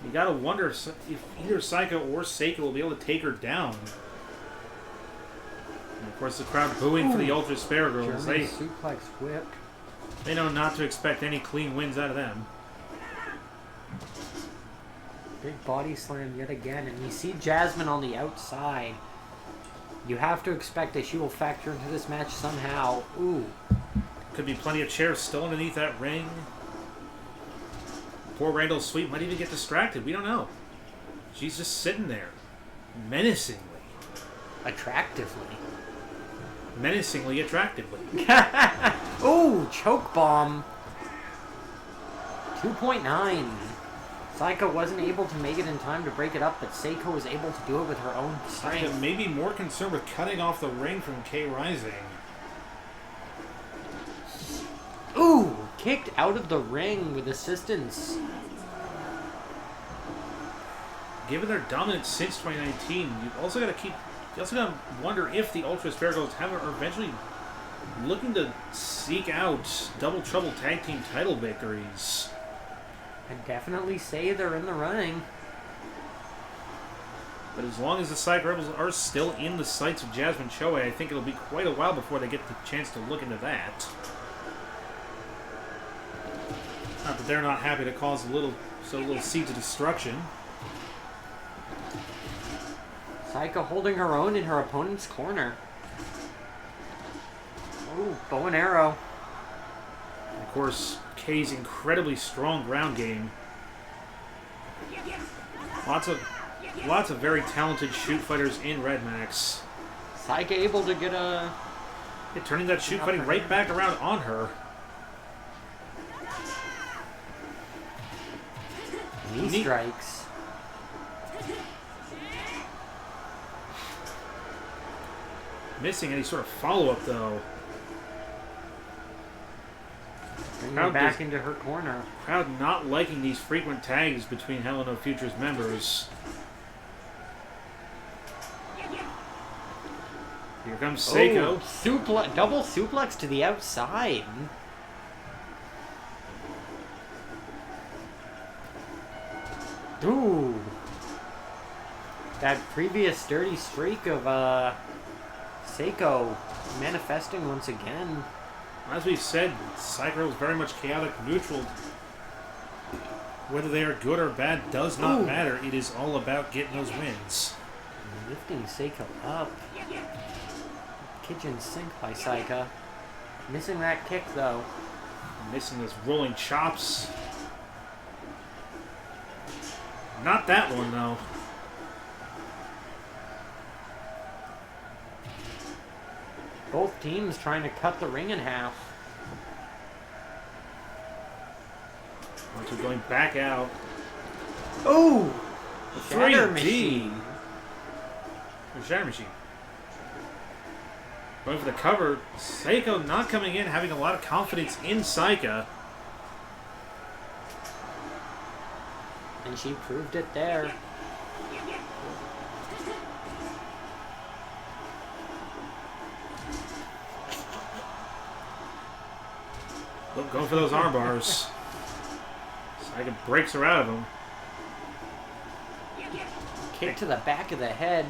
You gotta wonder if either Psycho or Seiko will be able to take her down. And of course the crowd booing for the Ultra Spare Girls. German suplex whip. They know not to expect any clean wins out of them. Big body slam yet again, and we see Jasmine on the outside. You have to expect that she will factor into this match somehow. Ooh. Could be plenty of chairs still underneath that ring. Poor Randall Sweet might even get distracted. We don't know. She's just sitting there. Menacingly. Attractively. Menacingly attractively. Ooh, choke bomb. 2.9. Saika wasn't able to make it in time to break it up, but Seiko was able to do it with her own strength. Saika may be more concerned with cutting off the ring from K Rising. Ooh, kicked out of the ring with assistance. Given their dominance since 2019, you also got to wonder if the Ultra Spare Girls are eventually looking to seek out Double Trouble Tag Team title victories. I'd definitely say they're in the running. But as long as the Psych Rebels are still in the sights of Jasmine Choei, I think it'll be quite a while before they get the chance to look into that. Not that they're not happy to cause little seeds of destruction. Saika holding her own in her opponent's corner. Ooh, bow and arrow. And of course, Kay's incredibly strong ground game. Lots of very talented shoot fighters in REDMAXX. Saika able to get a... Turning that shoot fighting right back around on her. Knee strikes. Missing any sort of follow-up, though. Bringing her back into her corner. Crowd not liking these frequent tags between Hell No Future's members. Here comes Seiko. Oh, double suplex to the outside. Ooh. That previous dirty streak of Seiko manifesting once again. As we've said, Psycho is very much chaotic neutral. Whether they are good or bad does not matter. It is all about getting those wins. Lifting Seiko up. Kitchen sink by Saika. Missing that kick though. Missing those rolling chops. Not that one though. Both teams trying to cut the ring in half. Once we're going back out. Oh! Shatter Machine. Shatter Machine. Going for the cover. Seiko not coming in, having a lot of confidence in Saika. And she proved it there. Look, going for those arm bars. Saika breaks her out of them. Kick to the back of the head.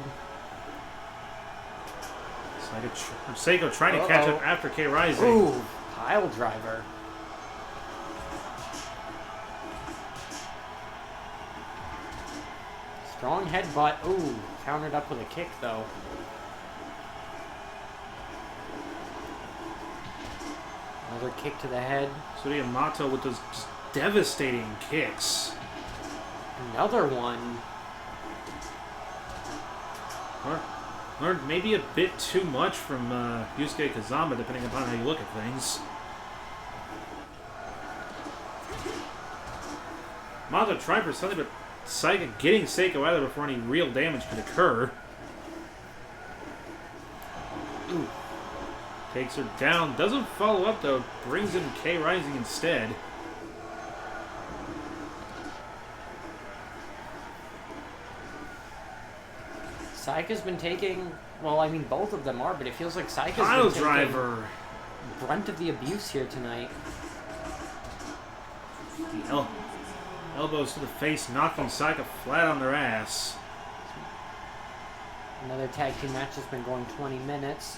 Seiko trying to catch up after K Rising. Ooh, pile driver. Strong headbutt. Ooh, countered up with a kick though. Another kick to the head. So Yamato with those just devastating kicks. Another one. Learned maybe a bit too much from Yusuke Kazama, depending upon how you look at things. Yamato tried for something, but Saika getting Seiko out of there before any real damage could occur. Ooh. Takes her down. Doesn't follow up, though. Brings in K Rising instead. Saika's been taking... Well, I mean, both of them are, but it feels like Saika's Pile been taking driver. brunt of the abuse here tonight. The elbows to the face, knocking Saika flat on their ass. Another tag team match has been going 20 minutes.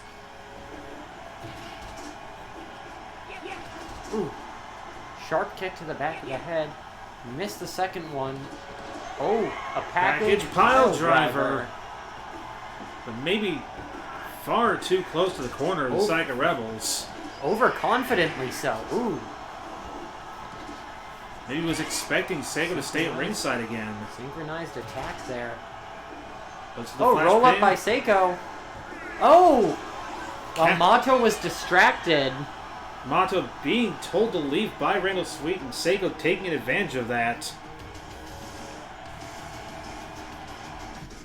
Ooh. Sharp kick to the back of the head. Missed the second one. Oh, a package pile driver. But maybe far too close to the corner of the Saika Rebels. Overconfidently so. Ooh. Maybe he was expecting Seiko to stay at ringside again. Synchronized attack there. Roll up by Seiko. Oh! While Mato was distracted. Mato being told to leave by Randall Sweet and Seiko taking advantage of that.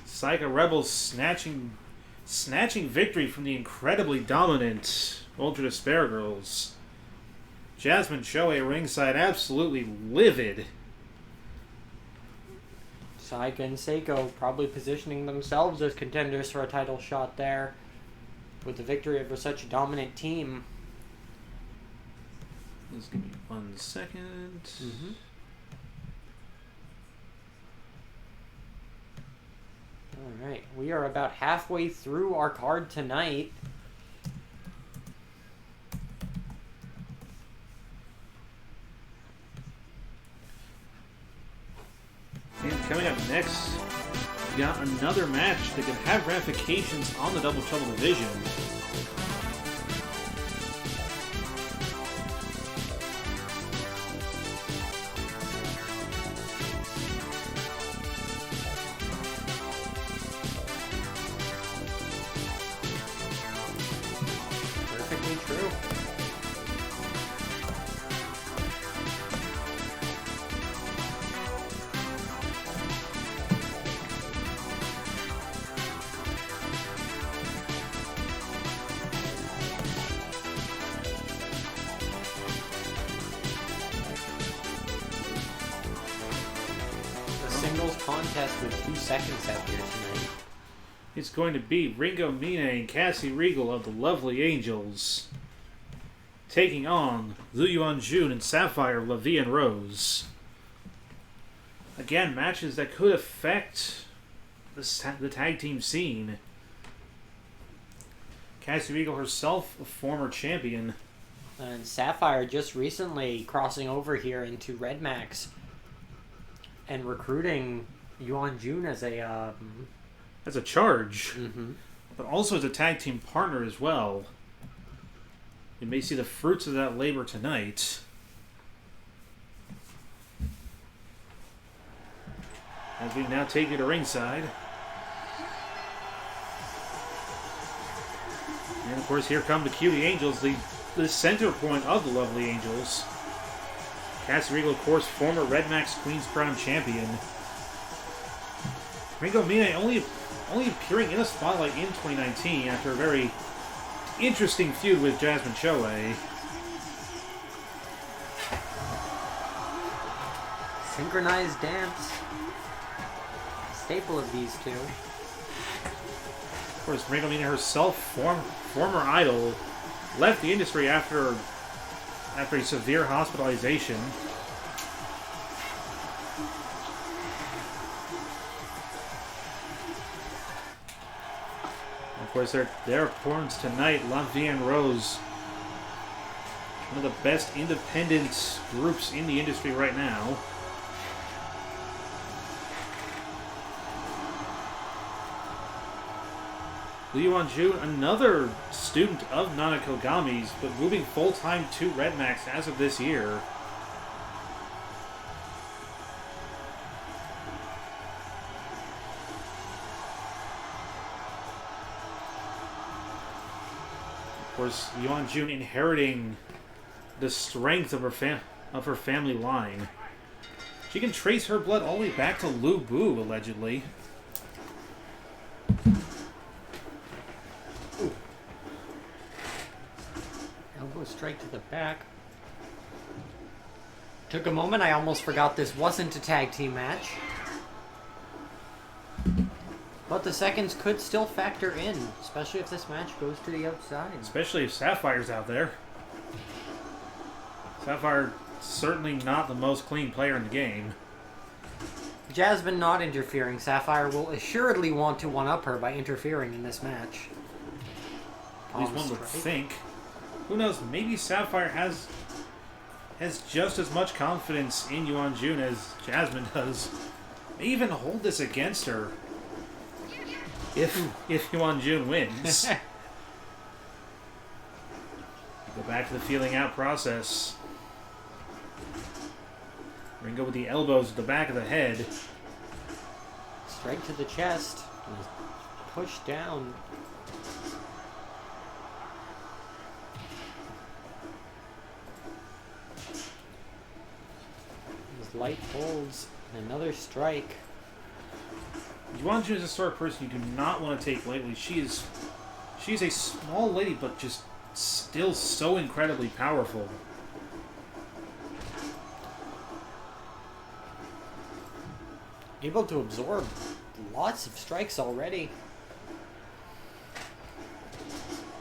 Saika Rebels snatching victory from the incredibly dominant Ultra Despair Girls. Jasmine Shohei ringside absolutely livid. Saika and Seiko probably positioning themselves as contenders for a title shot there with the victory over such a dominant team. Just give me 1 second. Mm-hmm. All right, we are about halfway through our card tonight. And coming up next, we got another match that could have ramifications on the Double Trouble division. Perfectly true. Singles contest with 2 seconds out here tonight. It's going to be Ringo Mine and Cassie Regal of the Lovely Angels taking on Lu Yuan Jun and Sapphire, LaVie and Rose. Again, matches that could affect the tag team scene. Cassie Regal herself, a former champion. And Sapphire just recently crossing over here into REDMAXX and recruiting Yuan Jun as a charge, mm-hmm. but also as a tag team partner as well. You may see the fruits of that labor tonight. As we now take you to ringside. And of course, here come the Cutie Angels, the center point of the Lovely Angels. Cassie Regal, of course, former REDMAXX Queen's Crown champion. Ringo Mine only appearing in a spotlight in 2019 after a very interesting feud with Jasmine Shohei. Synchronized dance. Staple of these two. Of course, Ringo Mine herself, former idol, left the industry after a severe hospitalization. course, their opponents tonight, Latvia and Rose. One of the best independent groups in the industry right now. Liu Yuanjun, another student of Nana Kogami's, but moving full-time to REDMAXX as of this year. Of course, Yuanjun inheriting the strength of her family line. She can trace her blood all the way back to Lu Bu, allegedly. Ooh. Elbow straight to the back. Took a moment, I almost forgot this wasn't a tag team match. But the seconds could still factor in, especially if this match goes to the outside. Especially if Sapphire's out there. Sapphire, certainly not the most clean player in the game. Jasmine not interfering. Sapphire will assuredly want to one-up her by interfering in this match. At least one would think. Who knows, maybe Sapphire has just as much confidence in Yuanjun as Jasmine does. May even hold this against her. If Yuanjun wins. Go back to the feeling out process. Ringo with the elbows at the back of the head. Straight to the chest. Push down. These light holds. And another strike. Yuanjun is a sort of person you do not want to take lightly. She's a small lady, but just still so incredibly powerful. Able to absorb lots of strikes already.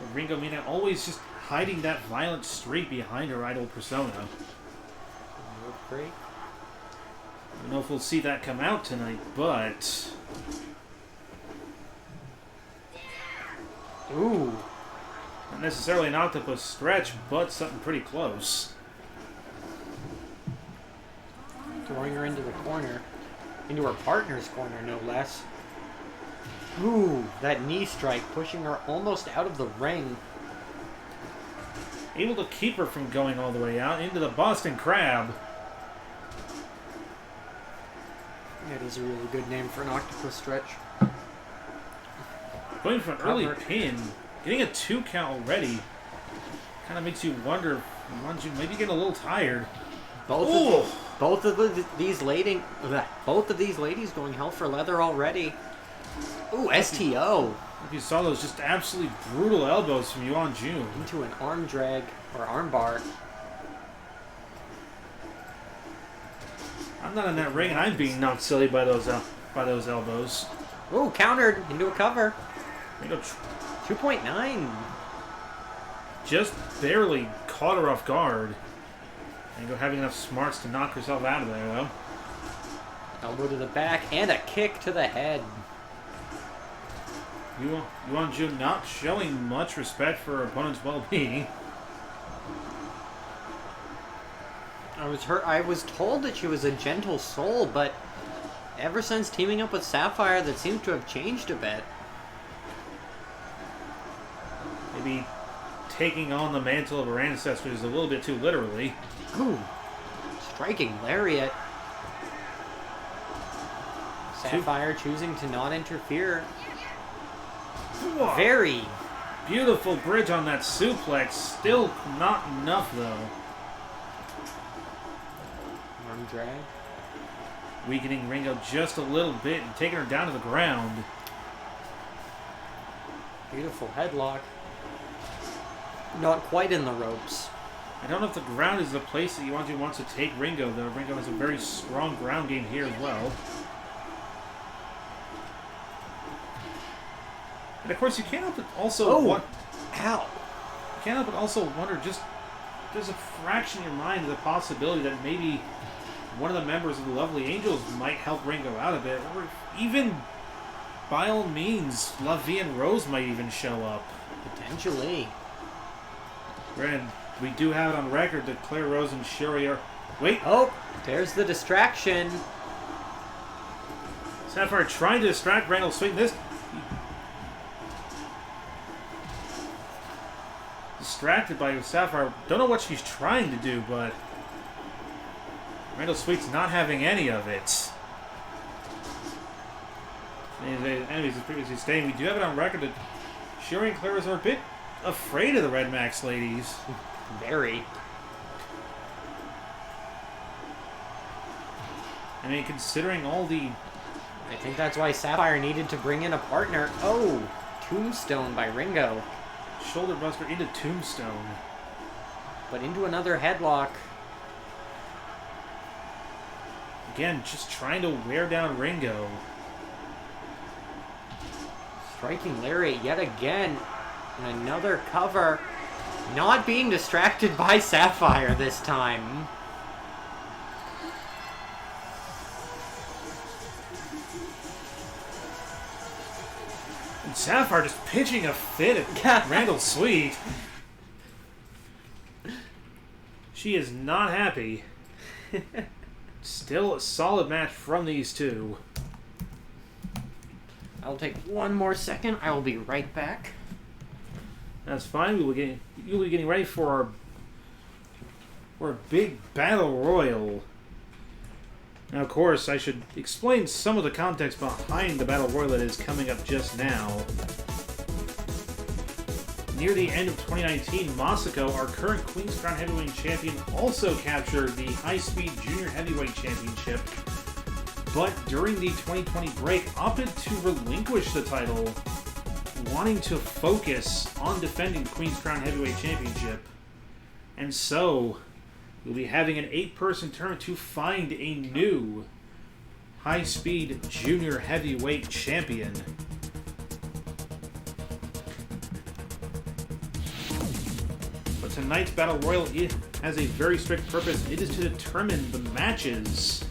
And Ringo Mina always just hiding that violent streak behind her idol persona. Great. I don't know if we'll see that come out tonight, but... Ooh. Not necessarily an octopus stretch, but something pretty close. Throwing her into the corner. Into her partner's corner, no less. Ooh, that knee strike pushing her almost out of the ring. Able to keep her from going all the way out into the Boston Crab. That is a really good name for an octopus stretch. Going for an early pin, getting a 2 count already, kind of makes you wonder if Yuanjun maybe getting a little tired. Both of these ladies going hell for leather already. Ooh, STO. If you saw those just absolutely brutal elbows from Yuanjun. Into an arm drag or arm bar. I'm not in that ring, and I'm being knocked silly by those elbows. Ooh, countered into a cover. 2.9. Just barely caught her off guard. Ringo having enough smarts to knock herself out of there, though. Elbow to the back and a kick to the head. Yuanjun not showing much respect for her opponent's well-being. I was told that she was a gentle soul, but ever since teaming up with Sapphire, that seems to have changed a bit. Maybe taking on the mantle of her ancestors a little bit too literally. Ooh, striking lariat. Sapphire choosing to not interfere. Whoa. Very beautiful bridge on that suplex. Still not enough, though. arm drag. Weakening Ringo just a little bit and taking her down to the ground. Beautiful headlock. Not quite in the ropes. I don't know if the ground is the place that Yuanjun wants to take Ringo, though. Ringo has a very strong ground game here as well. And of course, you can't help but also Ow! You can't help but also wonder, just there's a fraction in your mind of the possibility that maybe one of the members of the Lovely Angels might help Ringo out a bit, or even by all means, LaVie and Rose might even show up. Potentially. Granted, we do have it on record that Claire Rose and Shuri are... Wait! Oh, there's the distraction. Sapphire trying to distract Randall Sweet. This... Distracted by Sapphire. Don't know what she's trying to do, but... Randall Sweet's not having any of it. Anyways, as previously stated, we do have it on record that Shuri and Claire are a bit afraid of the REDMAXX ladies. Very. I mean, considering all the... I think that's why Sapphire needed to bring in a partner. Oh, Tombstone by Ringo. Shoulder buster into Tombstone. But into another headlock. Again, just trying to wear down Ringo. Striking lariat yet again. And another cover. Not being distracted by Sapphire this time. And Sapphire just pitching a fit at Randall Sweet. She is not happy. Still a solid match from these two. I'll take one more second. I will be right back. That's fine. You'll be getting ready for our big battle royal. Now, of course, I should explain some of the context behind the battle royal that is coming up just now. Near the end of 2019, Masako, our current Queen's Crown Heavyweight Champion, also captured the High Speed Junior Heavyweight Championship, but during the 2020 break, opted to relinquish the title, wanting to focus on defending Queen's Crown Heavyweight Championship. And so, we'll be having an 8-person tournament to find a new High Speed Junior Heavyweight Champion. But tonight's Battle Royal, it has a very strict purpose. It is to determine the matches.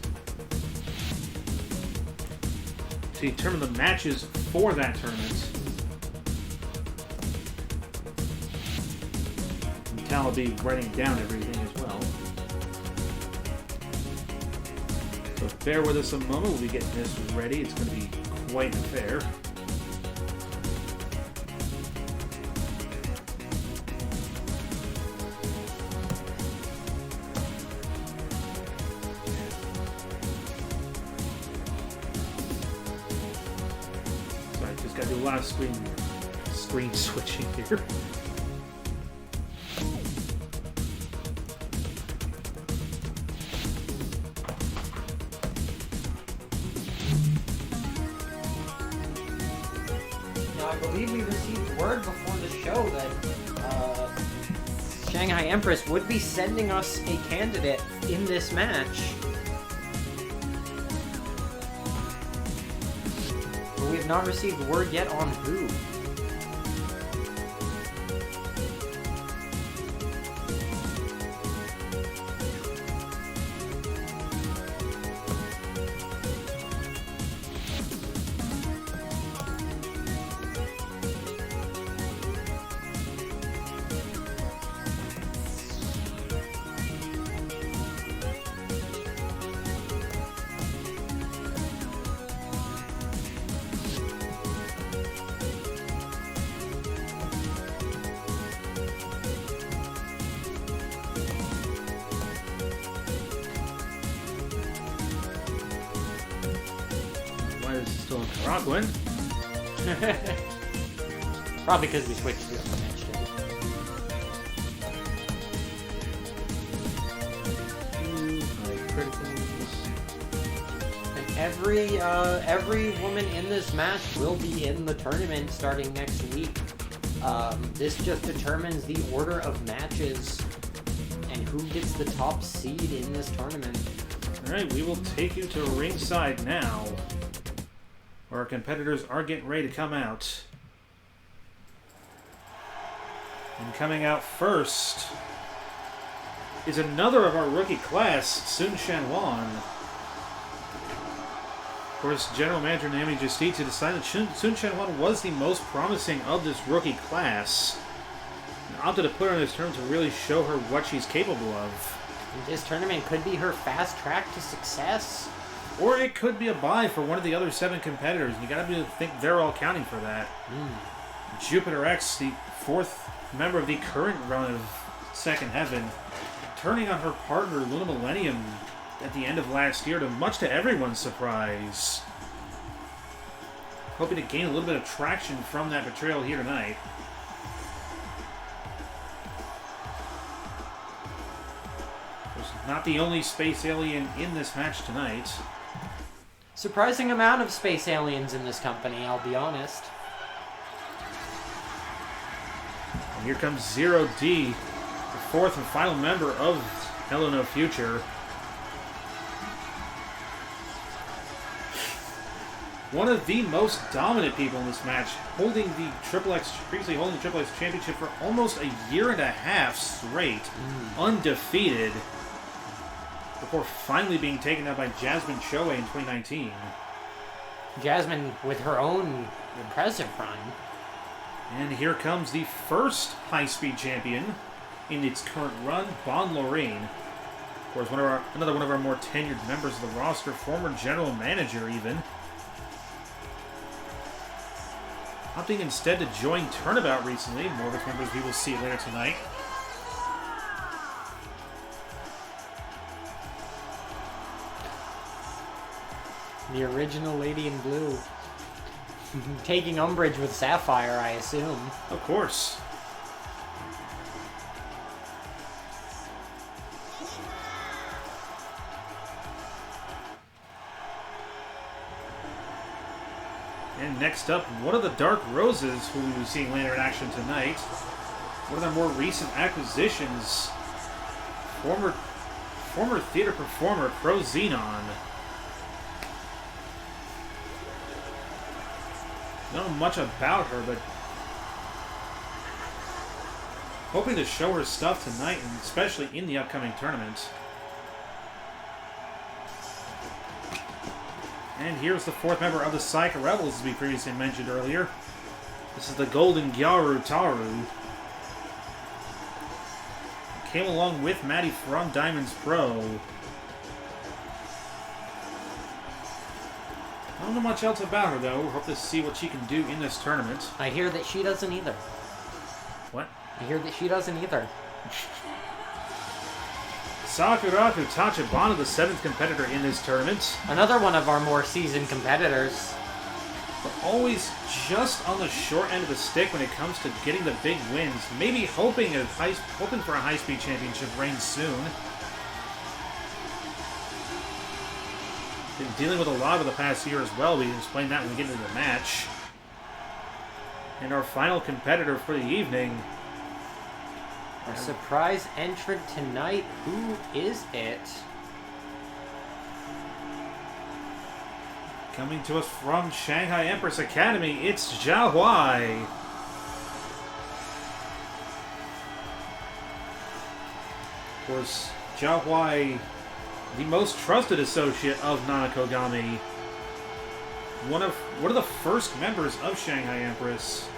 To determine the matches for that tournament. Cal will be writing down everything as well. So bear with us a moment. We'll be getting this ready. It's going to be quite an affair. Sorry, just got to do a lot of screen switching here. I believe we received word before the show that Shanghai Empress would be sending us a candidate in this match. But we have not received word yet on who. Why is it still in Nicaraguan? Probably because we switched to the match day. And every woman in this match will be in the tournament starting next week. This just determines the order of matches and who gets the top seed in this tournament. Alright, we will take you to ringside now, where our competitors are getting ready to come out. And coming out first is another of our rookie class, Sun Shanwan. course, General Manager Naomi Justitia decided that Sun Chen-Hwan was the most promising of this rookie class, and opted to put her in this tournament to really show her what she's capable of. This tournament could be her fast track to success. Or it could be a bye for one of the other 7 competitors. You gotta think they're all counting for that. Jupiter X, the 4th member of the current run of Second Heaven, turning on her partner Luna Millennium at the end of last year, much to everyone's surprise. Hoping to gain a little bit of traction from that betrayal here tonight. Not the only space alien in this match tonight. Surprising amount of space aliens in this company, I'll be honest. And here comes Zero D, the 4th and final member of Hello No Future. One of the most dominant people in this match, holding the previously holding the Triple X Championship for almost a year and a half straight, undefeated, before finally being taken out by Jasmine Choe in 2019. Jasmine with her own impressive run. And here comes the first high-speed champion in its current run, Bon Lorraine. Of course, another one of our more tenured members of the roster, former general manager even. Opting instead to join Turnabout recently. More of its members we will see later tonight. The original Lady in Blue. Taking umbrage with Sapphire, I assume. Of course. And next up, one of the Dark Roses, who we'll be seeing later in action tonight. One of their more recent acquisitions. Former theater performer, Pro Xenon. Don't know much about her, but hoping to show her stuff tonight, and especially in the upcoming tournament. And here's the 4th member of the Psycho Rebels, as we previously mentioned earlier. This is the Golden Gyaru Taru. Came along with Maddie from Diamonds Pro. I don't know much else about her, though. Hope to see what she can do in this tournament. I hear that she doesn't either. What? I hear that she doesn't either. Sakuraku Tachibana, the 7th competitor in this tournament. Another one of our more seasoned competitors. But always just on the short end of the stick when it comes to getting the big wins. Maybe hoping for a high-speed championship reign soon. Been dealing with a lot over the past year as well. We can explain that when we get into the match. And our final competitor for the evening. A surprise entrant tonight. Who is it? Coming to us from Shanghai Empress Academy, it's Zhao Huai. Of course, Zhao Huai, the most trusted associate of Nanakogami. One of the first members of Shanghai Empress.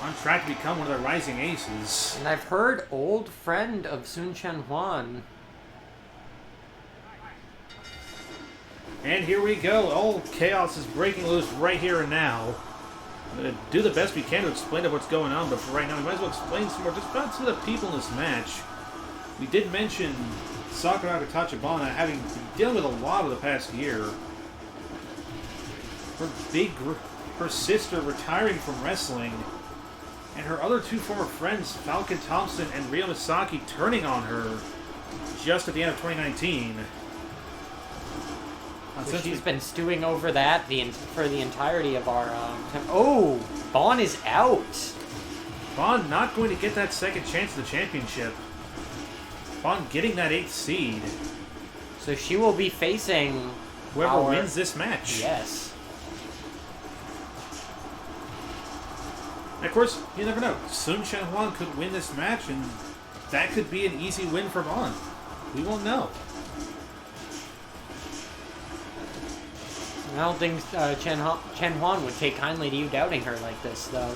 On track to become one of the rising aces. And I've heard old friend of Sun Chen-Hwan. And here we go. All chaos is breaking loose right here and now. I'm going to do the best we can to explain what's going on, but for right now, we might as well explain some more just about some of the people in this match. We did mention Sakura Tachibana dealing with a lot over the past year. Her sister retiring from wrestling. And her other 2 former friends, Falcon Thompson and Ryo Misaki, turning on her just at the end of 2019. So she's been stewing over that for the entirety of our... Oh! Bon is out! Bon not going to get that second chance at the championship. Bon getting that 8th seed. So she will be facing... whoever wins this match. Yes. And of course, you never know. Sun Chen-Hwan could win this match, and that could be an easy win for Bon. We won't know. I don't think Chen Huan would take kindly to you doubting her like this, though.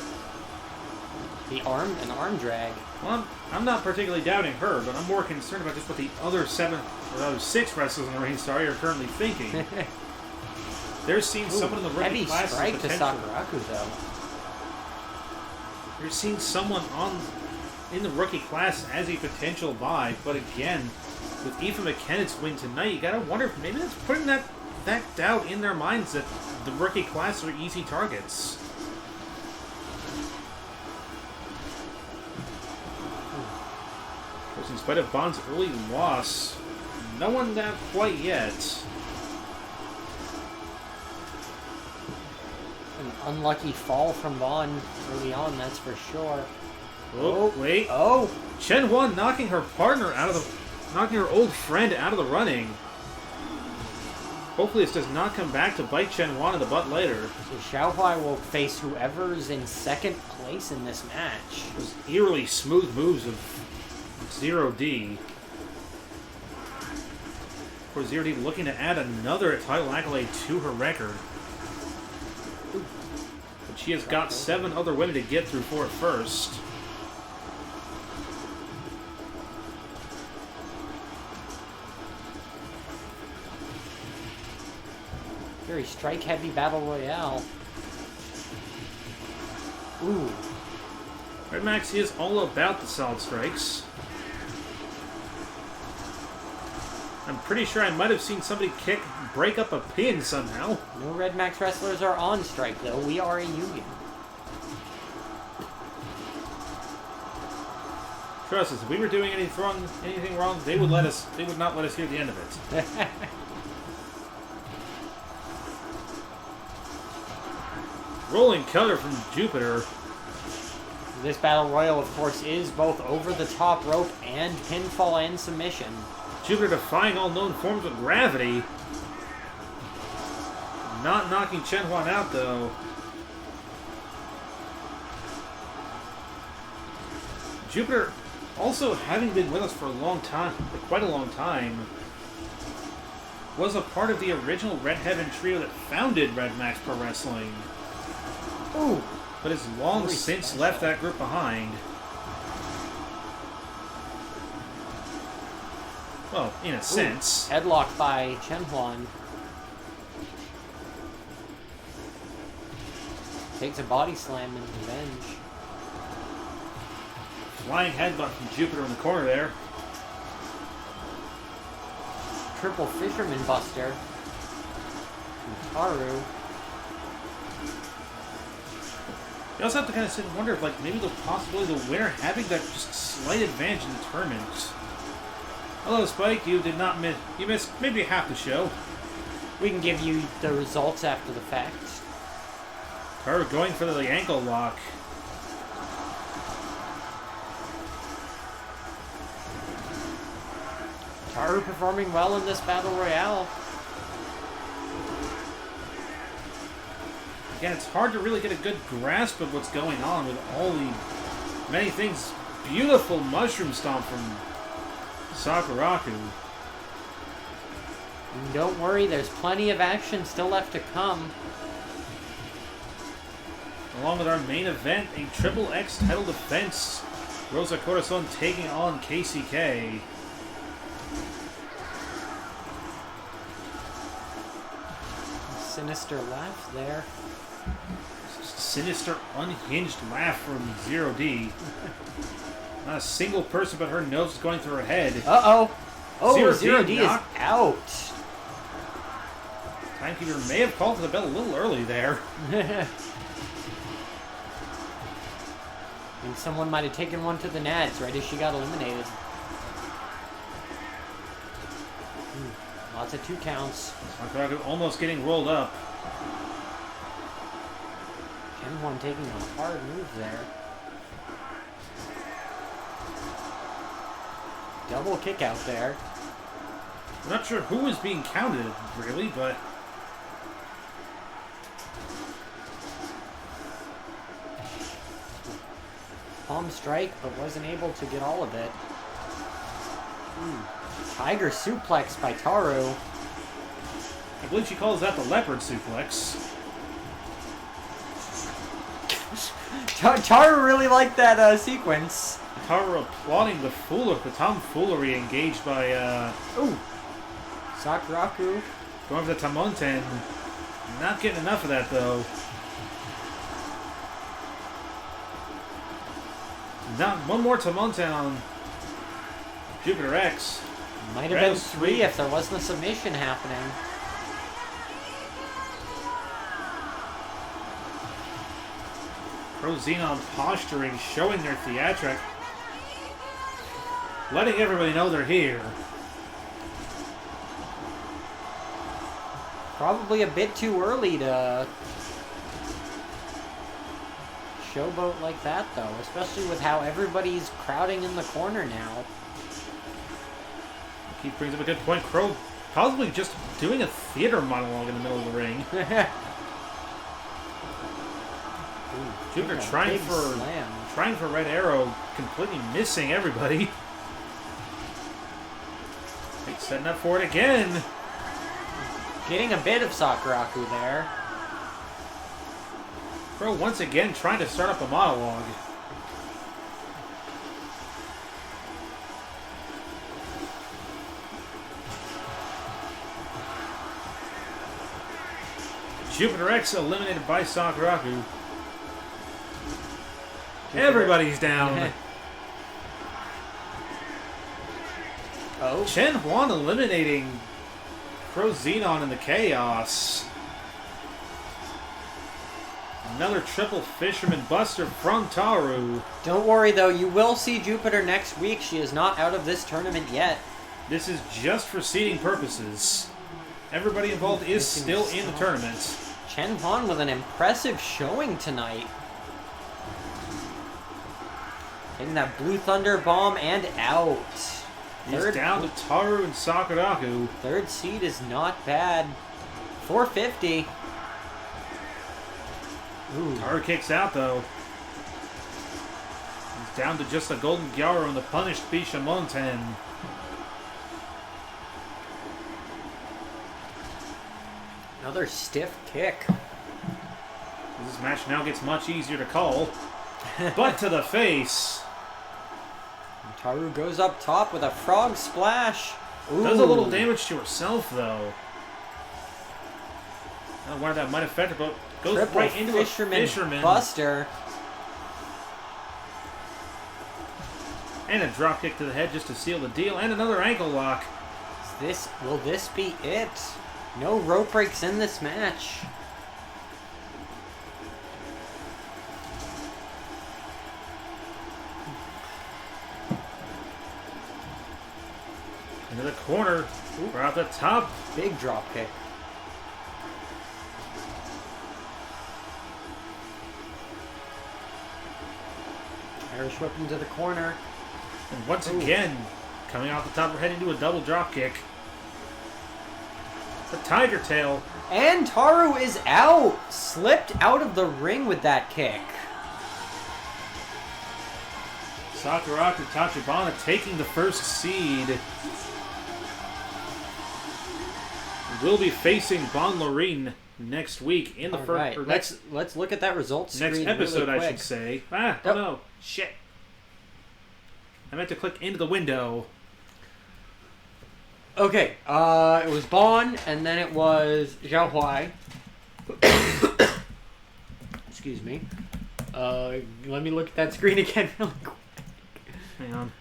An arm drag. Well, I'm not particularly doubting her, but I'm more concerned about just what the other 6 wrestlers in the ring, are currently thinking. They're seeing someone in the rookie class. Heavy strike to Sakuraku, though. You're seeing someone in the rookie class as a potential buy, but again, with Aoife McKennett's win tonight, you gotta wonder if maybe that's putting that doubt in their minds that the rookie class are easy targets. Of course, in spite of Bond's early loss, no one down quite yet. An unlucky fall from Bond early on, that's for sure. Oh, wait. Oh! Chen Huan knocking her old friend out of the running. Hopefully this does not come back to bite Chen Huan in the butt later. So Xiaohua will face whoever's in second place in this match. Those eerily smooth moves of 0D. Of course, 0D looking to add another title accolade to her record. But she has got 7 other women to get through for it first. Very strike-heavy battle royale. Ooh. REDMAXX is all about the solid strikes. I'm pretty sure I might have seen somebody break up a pin somehow. No REDMAXX wrestlers are on strike, though. We are a union. Trust us, if we were doing anything wrong, they would not let us hear the end of it. Rolling cutter from Jupiter. This battle royal, of course, is both over the top rope and pinfall and submission. Jupiter defying all known forms of gravity. Not knocking Chen Huan out, though. Jupiter, also having been with us for quite a long time, was a part of the original Red Heaven trio that founded REDMAXX Pro Wrestling. Ooh. But has long since left that group behind. Well, in a sense. Headlock by Chen Huan. Takes a body slam in revenge. Flying headbutt from Jupiter in the corner there. Triple Fisherman Buster. From Taru. You also have to kind of sit and wonder if, like, maybe the possibility of the winner having that just slight advantage in the tournament. Hello, Spike. You did not miss. You missed maybe half the show. We can give you the results after the fact. Taru going for the ankle lock. Taru performing well in this battle royale. Again, it's hard to really get a good grasp of what's going on with all the many things. Beautiful mushroom stomp from Sakuraku. And don't worry, there's plenty of action still left to come. Along with our main event, a Triple X title defense. Rosa Corazon taking on KCK. Sinister laugh there. Sinister, unhinged laugh from 0D. Not a single person but her nose is going through her head. Uh-oh. Oh, 0D is out. Timekeeper may have called for the bell a little early there. I think someone might have taken one to the nads right as she got eliminated. Lots of 2 counts. Sakuraku almost getting rolled up. Chen Huan taking a hard move there. Double kick out there. I'm not sure who was being counted, really, but... Palm strike, but wasn't able to get all of it. Tiger suplex by Taru. I believe she calls that the leopard suplex. Taru really liked that sequence. Taru applauding the tomfoolery engaged by, Ooh. Sakuraku. going for the Tamonten. Not getting enough of that, though. Not one more Tamonten on Jupiter X. Might have been 3 if there wasn't a submission happening. Pro Xenon posturing, showing their theatric. Letting everybody know they're here. Probably a bit too early to showboat like that, though. Especially with how everybody's crowding in the corner now. Keith brings up a good point. Crow possibly just doing a theater monologue in the middle of the ring. Jupiter trying for Red Arrow, completely missing everybody. He's setting up for it again. Getting a bit of Sakuraku there. Crow once again trying to start up a monologue. Jupiter X eliminated by Sakuraku. Everybody's down. Oh. Chen Huan eliminating Pro Xenon in the chaos. Another triple Fisherman Buster from Taru. Don't worry, though. You will see Jupiter next week. She is not out of this tournament yet. This is just for seeding purposes. Everybody involved is still in the tournament. Chen Huan with an impressive showing tonight. Hitting that Blue Thunder bomb and out. He's down to Taru and Sakuraku. Third seed is not bad. 450. Ooh. Taru kicks out, though. He's down to just a Golden Gyaro and the punished Bishamonten. Another stiff kick. This match now gets much easier to call. But to the face. And Taru goes up top with a frog splash. Ooh. Does a little damage to herself, though. I don't know where that might affect her, but goes Triple right into a Fisherman Buster. And a drop kick to the head just to seal the deal. And another ankle lock. Will this be it? No rope breaks in this match. Into the corner. We're out the top. Big drop kick. Irish whip into the corner. And once again, coming off the top, we're heading to a double drop kick. The Tiger Tail. And Taru is out. Slipped out of the ring with that kick. Sakuraku Tachibana taking the first seed. Will be facing Bon Loreen next week in the first. Right. Let's look at that results screen. Next episode, really quick. I should say. Oh no! Shit! I meant to click into the window. Okay. It was Bon, and then it was Zhao Huai. Excuse me. Let me look at that screen again real quick. Hang on.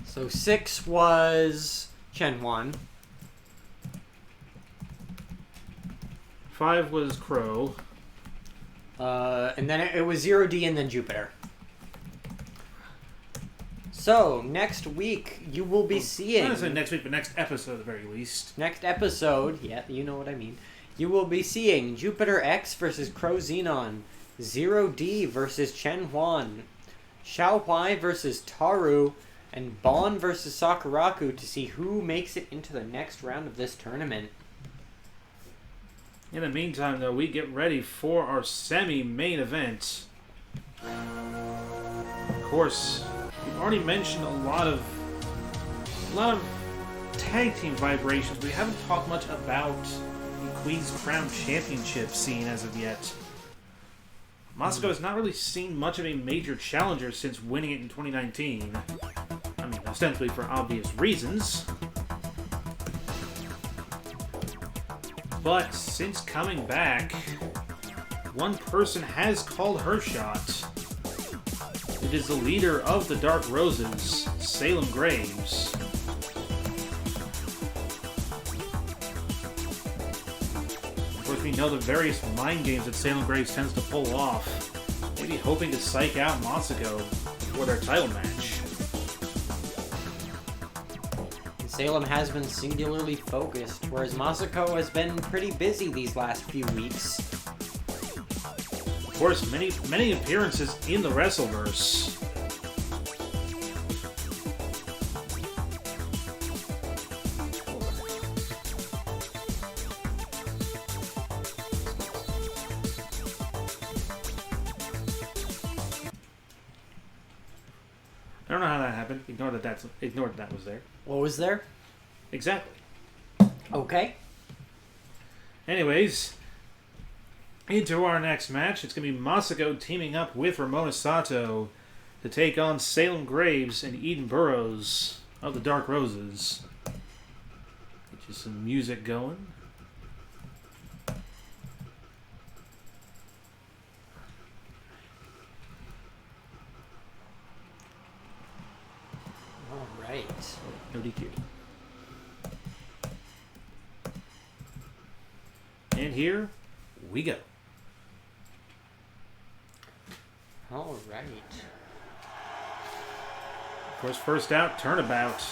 So 6 was Chen Huan. 5 was Crow. And then it was 0D and then Jupiter. So, next week, you will be seeing... Not necessarily next week, but next episode at the very least. Next episode, yeah, you know what I mean. You will be seeing Jupiter X versus Crow Xenon, 0D versus Chen Huan, Xiao Huai versus Taru, and Bon versus Sakuraku to see who makes it into the next round of this tournament. In the meantime, though, we get ready for our semi-main event. Of course, we've already mentioned a lot of tag team vibrations. We haven't talked much about the Queen's Crown Championship scene as of yet. Masako has not really seen much of a major challenger since winning it in 2019. I mean, ostensibly for obvious reasons. But since coming back, one person has called her shot. It is the leader of the Dark Roses, Salem Graves. Of course, we know the various mind games that Salem Graves tends to pull off, maybe hoping to psych out Masako for their title match. Salem has been singularly focused, whereas Masako has been pretty busy these last few weeks. Of course, many appearances in the Wrestleverse. I don't know how that happened. Ignore that was there. What was there? Exactly. Okay. Anyways, into our next match. It's going to be Masako teaming up with Ramona Sato to take on Salem Graves and Eden Burroughs of the Dark Roses. Get you some music going. All right. No DQ. And here we go. All right. Of course, first out, turnabout.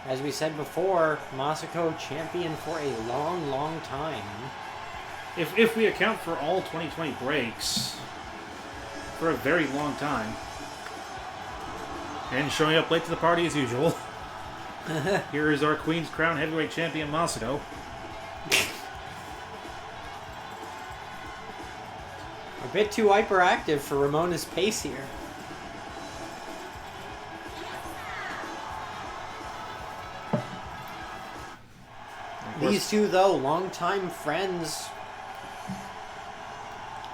As we said before, Masako champion for a long, long time. If we account for all 2020 breaks, for a very long time. And showing up late to the party as usual. Here is our Queen's Crown Heavyweight Champion, Masako. A bit too hyperactive for Ramona's pace here. These two, though, longtime friends.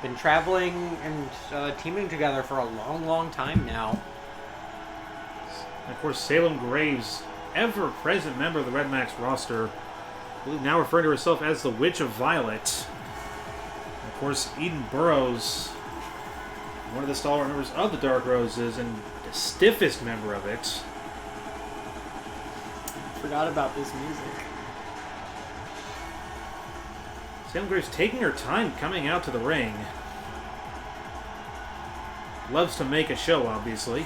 Been traveling and teaming together for a long, long time now. And of course, Salem Graves, ever-present member of the REDMAXX roster, now referring to herself as the Witch of Violet. And of course, Eden Burroughs, one of the stalwart members of the Dark Roses and the stiffest member of it. Forgot about this music. Salem Graves taking her time coming out to the ring. Loves to make a show, obviously.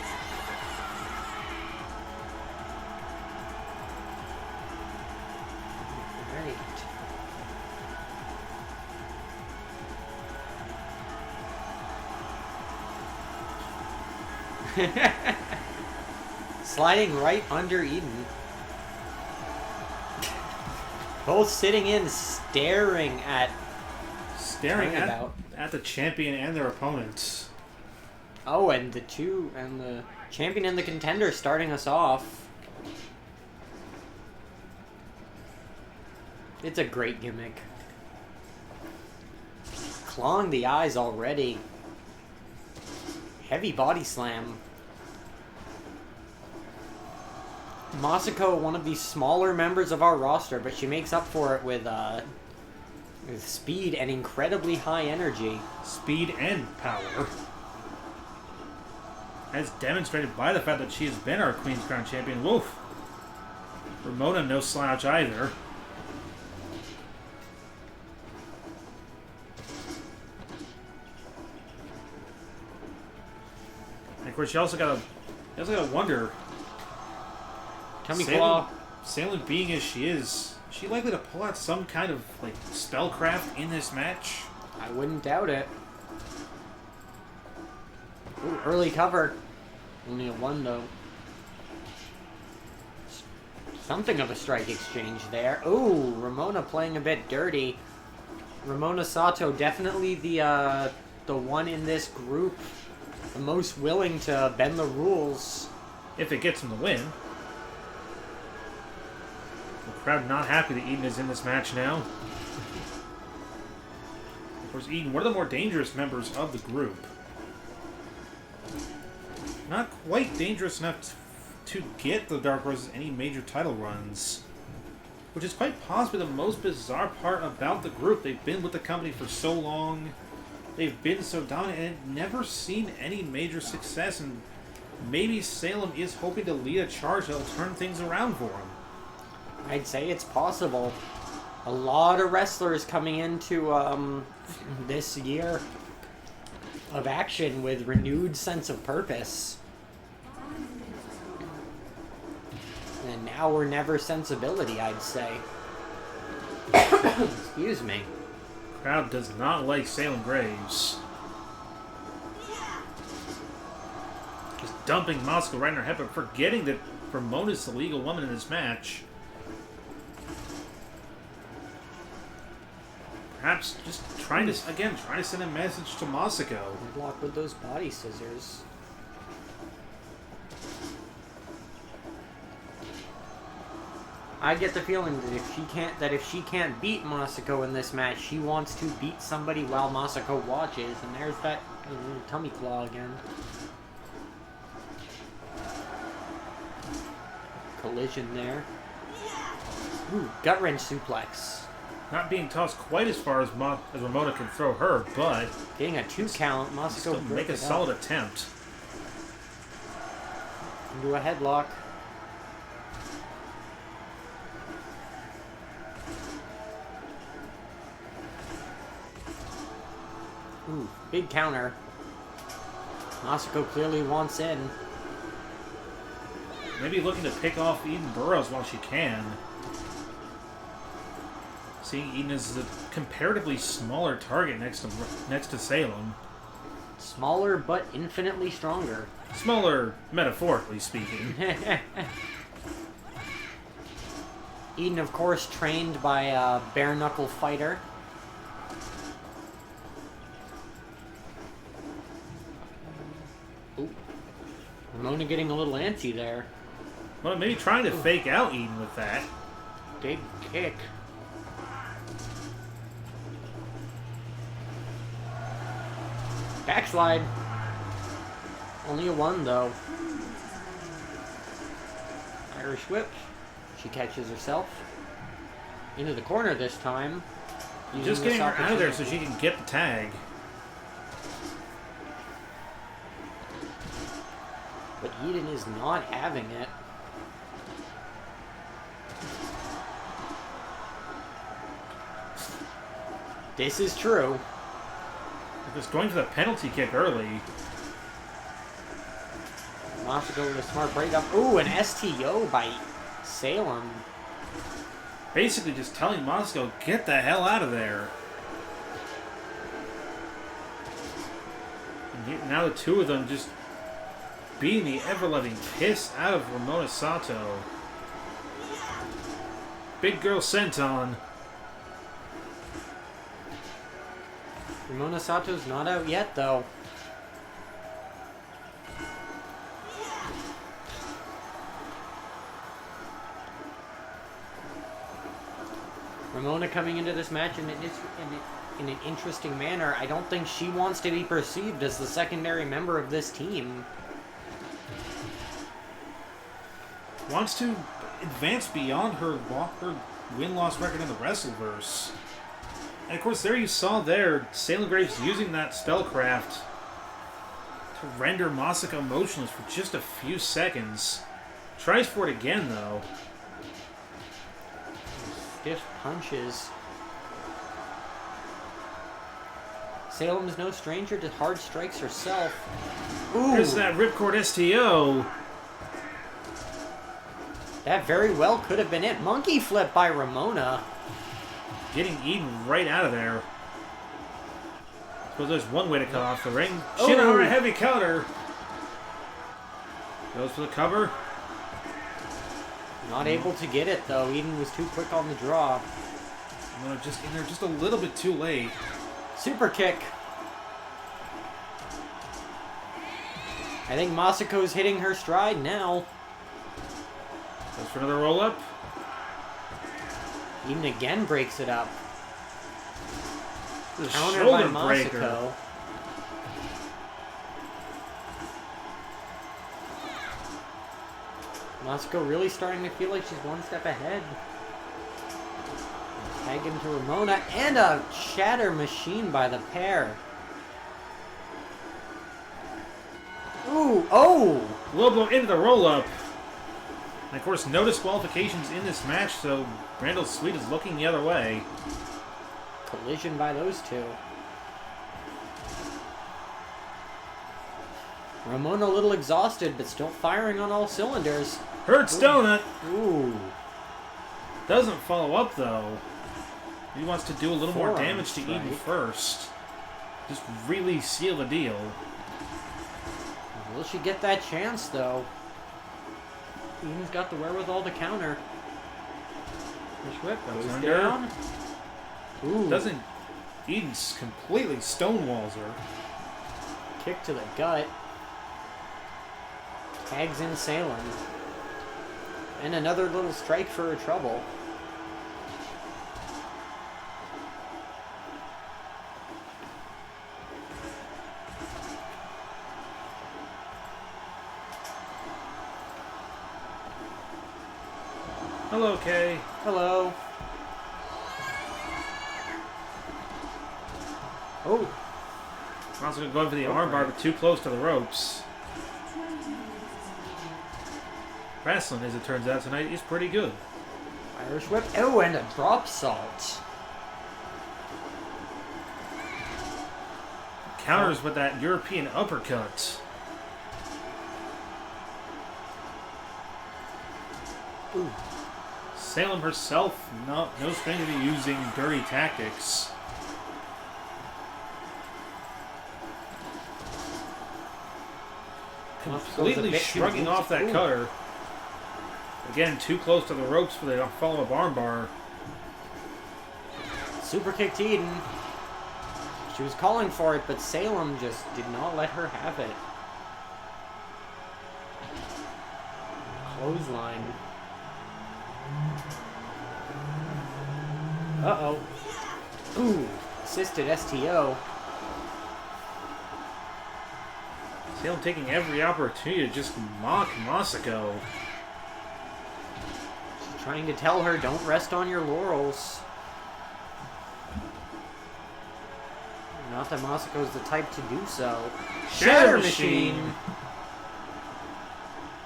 Sliding right under Eden. Both sitting in, staring at the champion and their opponents. Oh, and the champion and the contender starting us off. It's a great gimmick. Clawing the eyes already. Heavy body slam. Masako, one of the smaller members of our roster, but she makes up for it with speed and incredibly high energy. Speed and power. As demonstrated by the fact that she has been our Queen's Crown Champion. Woof. Ramona, no slouch either. And of course, you also gotta wonder. Tummy claw. Salem being as she is she likely to pull out some kind of spellcraft in this match? I wouldn't doubt it. Ooh, early cover. Only a one though. Something of a strike exchange there. Ooh, Ramona playing a bit dirty. Ramona Sato, definitely the one in this group, the most willing to bend the rules. If it gets him the win. The crowd not happy that Eden is in this match now. Of course, Eden, one of the more dangerous members of the group. Not quite dangerous enough to get the Dark Roses any major title runs. Which is quite possibly the most bizarre part about the group. They've been with the company for so long. They've been so dominant and never seen any major success. And maybe Salem is hoping to lead a charge that will turn things around for them. I'd say it's possible. A lot of wrestlers coming into this year of action with renewed sense of purpose. And now or never sensibility, I'd say. Excuse me. Crowd does not like Salem Graves. Just dumping Moscow right in her head, but forgetting that Ramona's the legal woman in this match. Perhaps just trying to send a message to Masako. Block with those body scissors. I get the feeling that if she can't beat Masako in this match, she wants to beat somebody while Masako watches, and there's that tummy claw again. Collision there. Ooh, gut wrench suplex. Not being tossed quite as far as Ramona can throw her, but getting a 2 count. Masako still make a solid attempt. Into a headlock. Ooh, big counter. Masako clearly wants in. Maybe looking to pick off Eden Burroughs while she can. Seeing Eden as a comparatively smaller target next to Salem. Smaller but infinitely stronger. Smaller, metaphorically speaking. Eden, of course, trained by a bare-knuckle fighter. Ooh. Ramona getting a little antsy there. Well, maybe trying to fake out Eden with that. Big kick. Backslide. Only a 1, though. Irish whip. She catches herself. Into the corner this time. Just getting her out of there so she can get the tag. But Eden is not having it. This is true. Just going for the penalty kick early. Masako with a smart breakup. Ooh, an STO by Salem. Basically just telling Masako, get the hell out of there. And now the two of them just beating the ever-loving piss out of Ramona Sato. Big girl senton. Ramona Sato's not out yet, though. Ramona coming into this match in an interesting manner. I don't think she wants to be perceived as the secondary member of this team. Wants to advance beyond her win-loss record in the Wrestleverse. And of course, there you saw Salem Graves using that spellcraft to render Masako motionless for just a few seconds. Tries for it again, though. Stiff punches. Salem's no stranger to hard strikes herself. Ooh. There's that ripcord STO. That very well could have been it. Monkey flip by Ramona. Getting Eden right out of there. I suppose there's one way to cut off the ring. Shinohara heavy counter. Goes for the cover. Not able to get it, though. Eden was too quick on the draw. Just in there just a little bit too late. Super kick. I think Masako's hitting her stride now. Goes for another roll-up. Eden again breaks it up. The Counter by shoulder breaker. Masako. Masako really starting to feel like she's one step ahead. Tag into Ramona, and a shatter machine by the pair. Ooh, oh! Low blow into the roll-up. And of course, no disqualifications in this match, so Randall Sweet is looking the other way. Collision by those two. Ramona a little exhausted, but still firing on all cylinders. Hurts donut. Ooh. Doesn't follow up, though. He wants to do a little more Forearm damage to Eden strike. first. Just really seal the deal. Will she get that chance, though? Eden's got the wherewithal to counter. Fish whip goes under. down. Ooh. Doesn't... Eden's completely stonewalls her. Kick to the gut. Tags in Salem. And another little strike for her trouble. Hello, Kay. Hello. Oh. Also going for the armbar, but too close to the ropes. Wrestling, as it turns out tonight, is pretty good. Irish whip. Oh, and a drop salt. Counters with that European uppercut. Ooh. Salem herself, no stranger to using dirty tactics. Completely shrugging off that cutter. Again, too close to the ropes for the follow-up armbar. Super kick to Eden. She was calling for it, but Salem just did not let her have it. Clothesline. Uh-oh. Ooh. Assisted STO. Salem taking every opportunity to just mock Masako. She's trying to tell her, don't rest on your laurels. Not that Masako's the type to do so. Shatter Machine!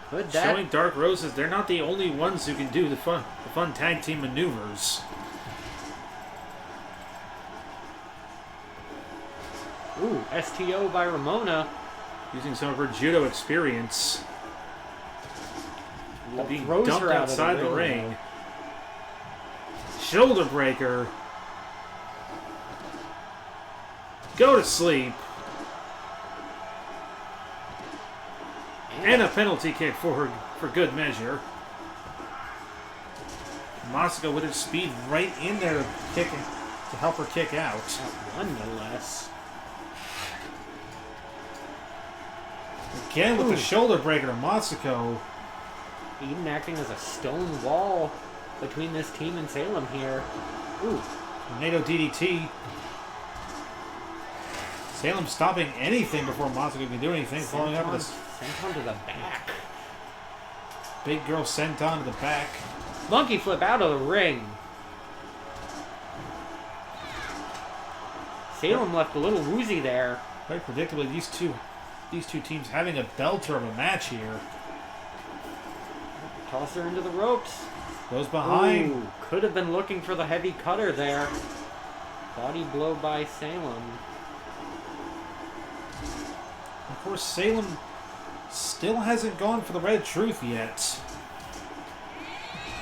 Could that... Showing Dark Roses, they're not the only ones who can do the fun tag team maneuvers. Ooh, STO by Ramona. Using some of her judo experience. Being Throws dumped her out outside of the ring. Shoulder breaker. Go to sleep. And a penalty kick for good measure. Masako with his speed right in there to help her kick out. One no less. Again with the shoulder breaker to Masako. Eden acting as a stone wall between this team and Salem here. Ooh. Tornado DDT. Salem stopping anything before Masako can do anything. Following up with a senton to the back. Big girl senton to the back. Monkey flip out of the ring. Salem left a little woozy there. Quite predictably, these two teams having a belter of a match here. Toss her into the ropes. Goes behind. Ooh, could have been looking for the heavy cutter there. Body blow by Salem. Of course, Salem still hasn't gone for the Red Truth yet.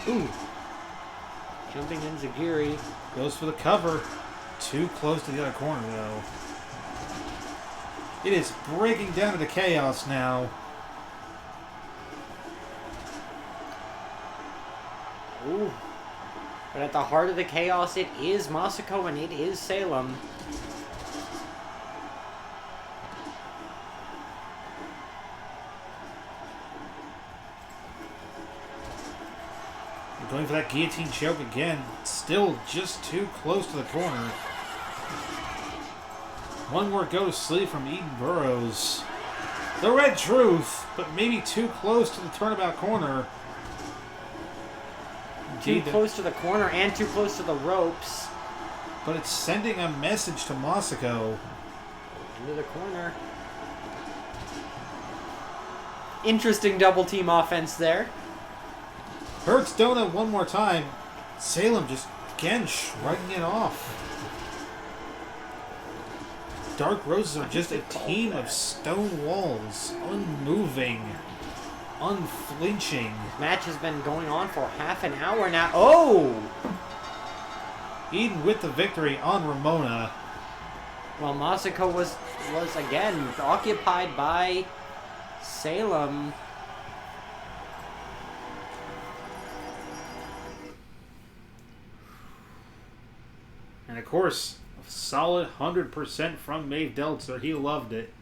Ooh. Jumping Enziguri. Goes for the cover. Too close to the other corner, though. It is breaking down into chaos now. Ooh. But at the heart of the chaos, it is Masako and it is Salem. Going for that guillotine choke again. Still just too close to the corner. One more go to sleep from Eden Burroughs. The red truth, but maybe too close to the turnabout corner. Too close to the corner and too close to the ropes. But it's sending a message to Masako. Into the corner. Interesting double team offense there. Hurts donut one more time. Salem just again shrugging it off. Dark Roses are just a team of stone walls, unmoving, unflinching. This match has been going on for half an hour now. Oh! Eden with the victory on Ramona. Well, Masako was again occupied by Salem. And of course, a solid 100% from Maeve Deltzer. He loved it.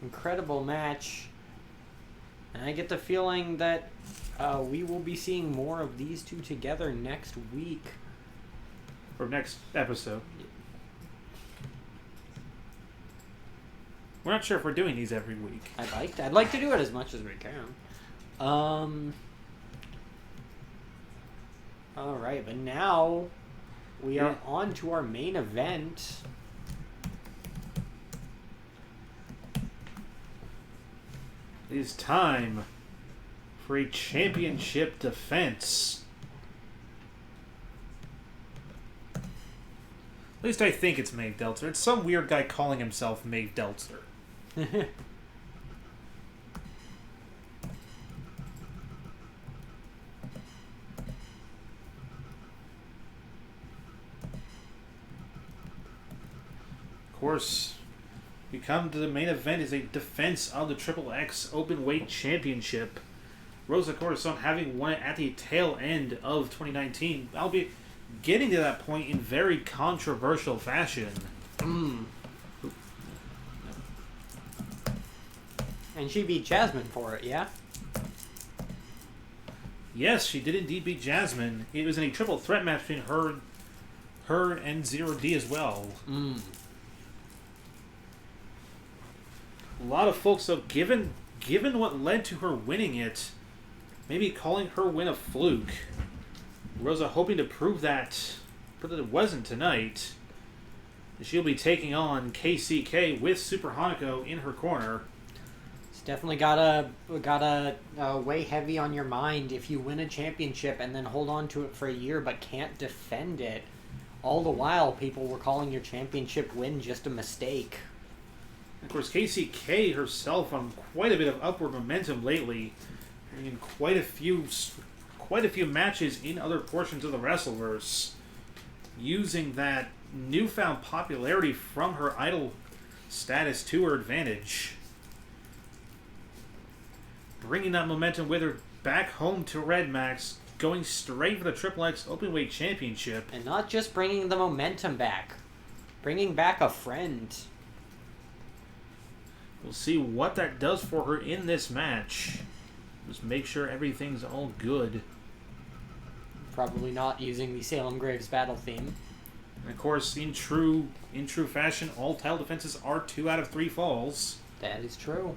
Incredible match. And I get the feeling that we will be seeing more of these two together next week. Or next episode. We're not sure if we're doing these every week. I'd like to do it as much as we can. Alright, but now we are on to our main event. It is time for a championship defense. At least I think it's Maeve Deltzer. It's some weird guy calling himself Maeve Deltzer. Of course, we come to the main event is a defense of the XXX Openweight Championship. Rosa Corazon having won it at the tail end of 2019, albeit getting to that point in very controversial fashion. And she beat Jasmine for it, yeah? Yes, she did indeed beat Jasmine. It was in a triple threat match between her and Zero D as well. A lot of folks, though, given what led to her winning it, maybe calling her win a fluke. Rosa hoping to prove that it wasn't tonight. She'll be taking on KCK with Super Hanako in her corner. It's definitely gotta weigh heavy on your mind if you win a championship and then hold on to it for a year but can't defend it. All the while, people were calling your championship win just a mistake. Of course, KCK herself on quite a bit of upward momentum lately, in quite a few matches in other portions of the Wrestleverse, using that newfound popularity from her idol status to her advantage, bringing that momentum with her back home to REDMAXX, going straight for the XXX Openweight Championship, and not just bringing the momentum back, bringing back a friend. We'll see what that does for her in this match. Just make sure everything's all good. Probably not using the Salem Graves battle theme. And of course, in true fashion, all title defenses are 2 out of 3 falls. That is true.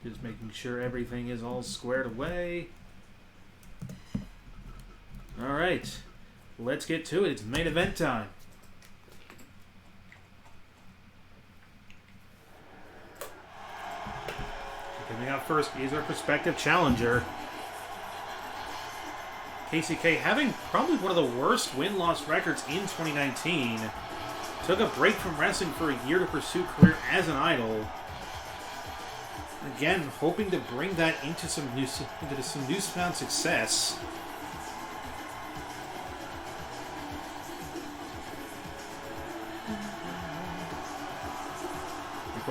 Just making sure everything is all squared away. Alright, let's get to it. It's main event time. Coming out first is our prospective challenger. KCK having probably one of the worst win-loss records in 2019. Took a break from wrestling for a year to pursue career as an idol. Again, hoping to bring that into some newfound success.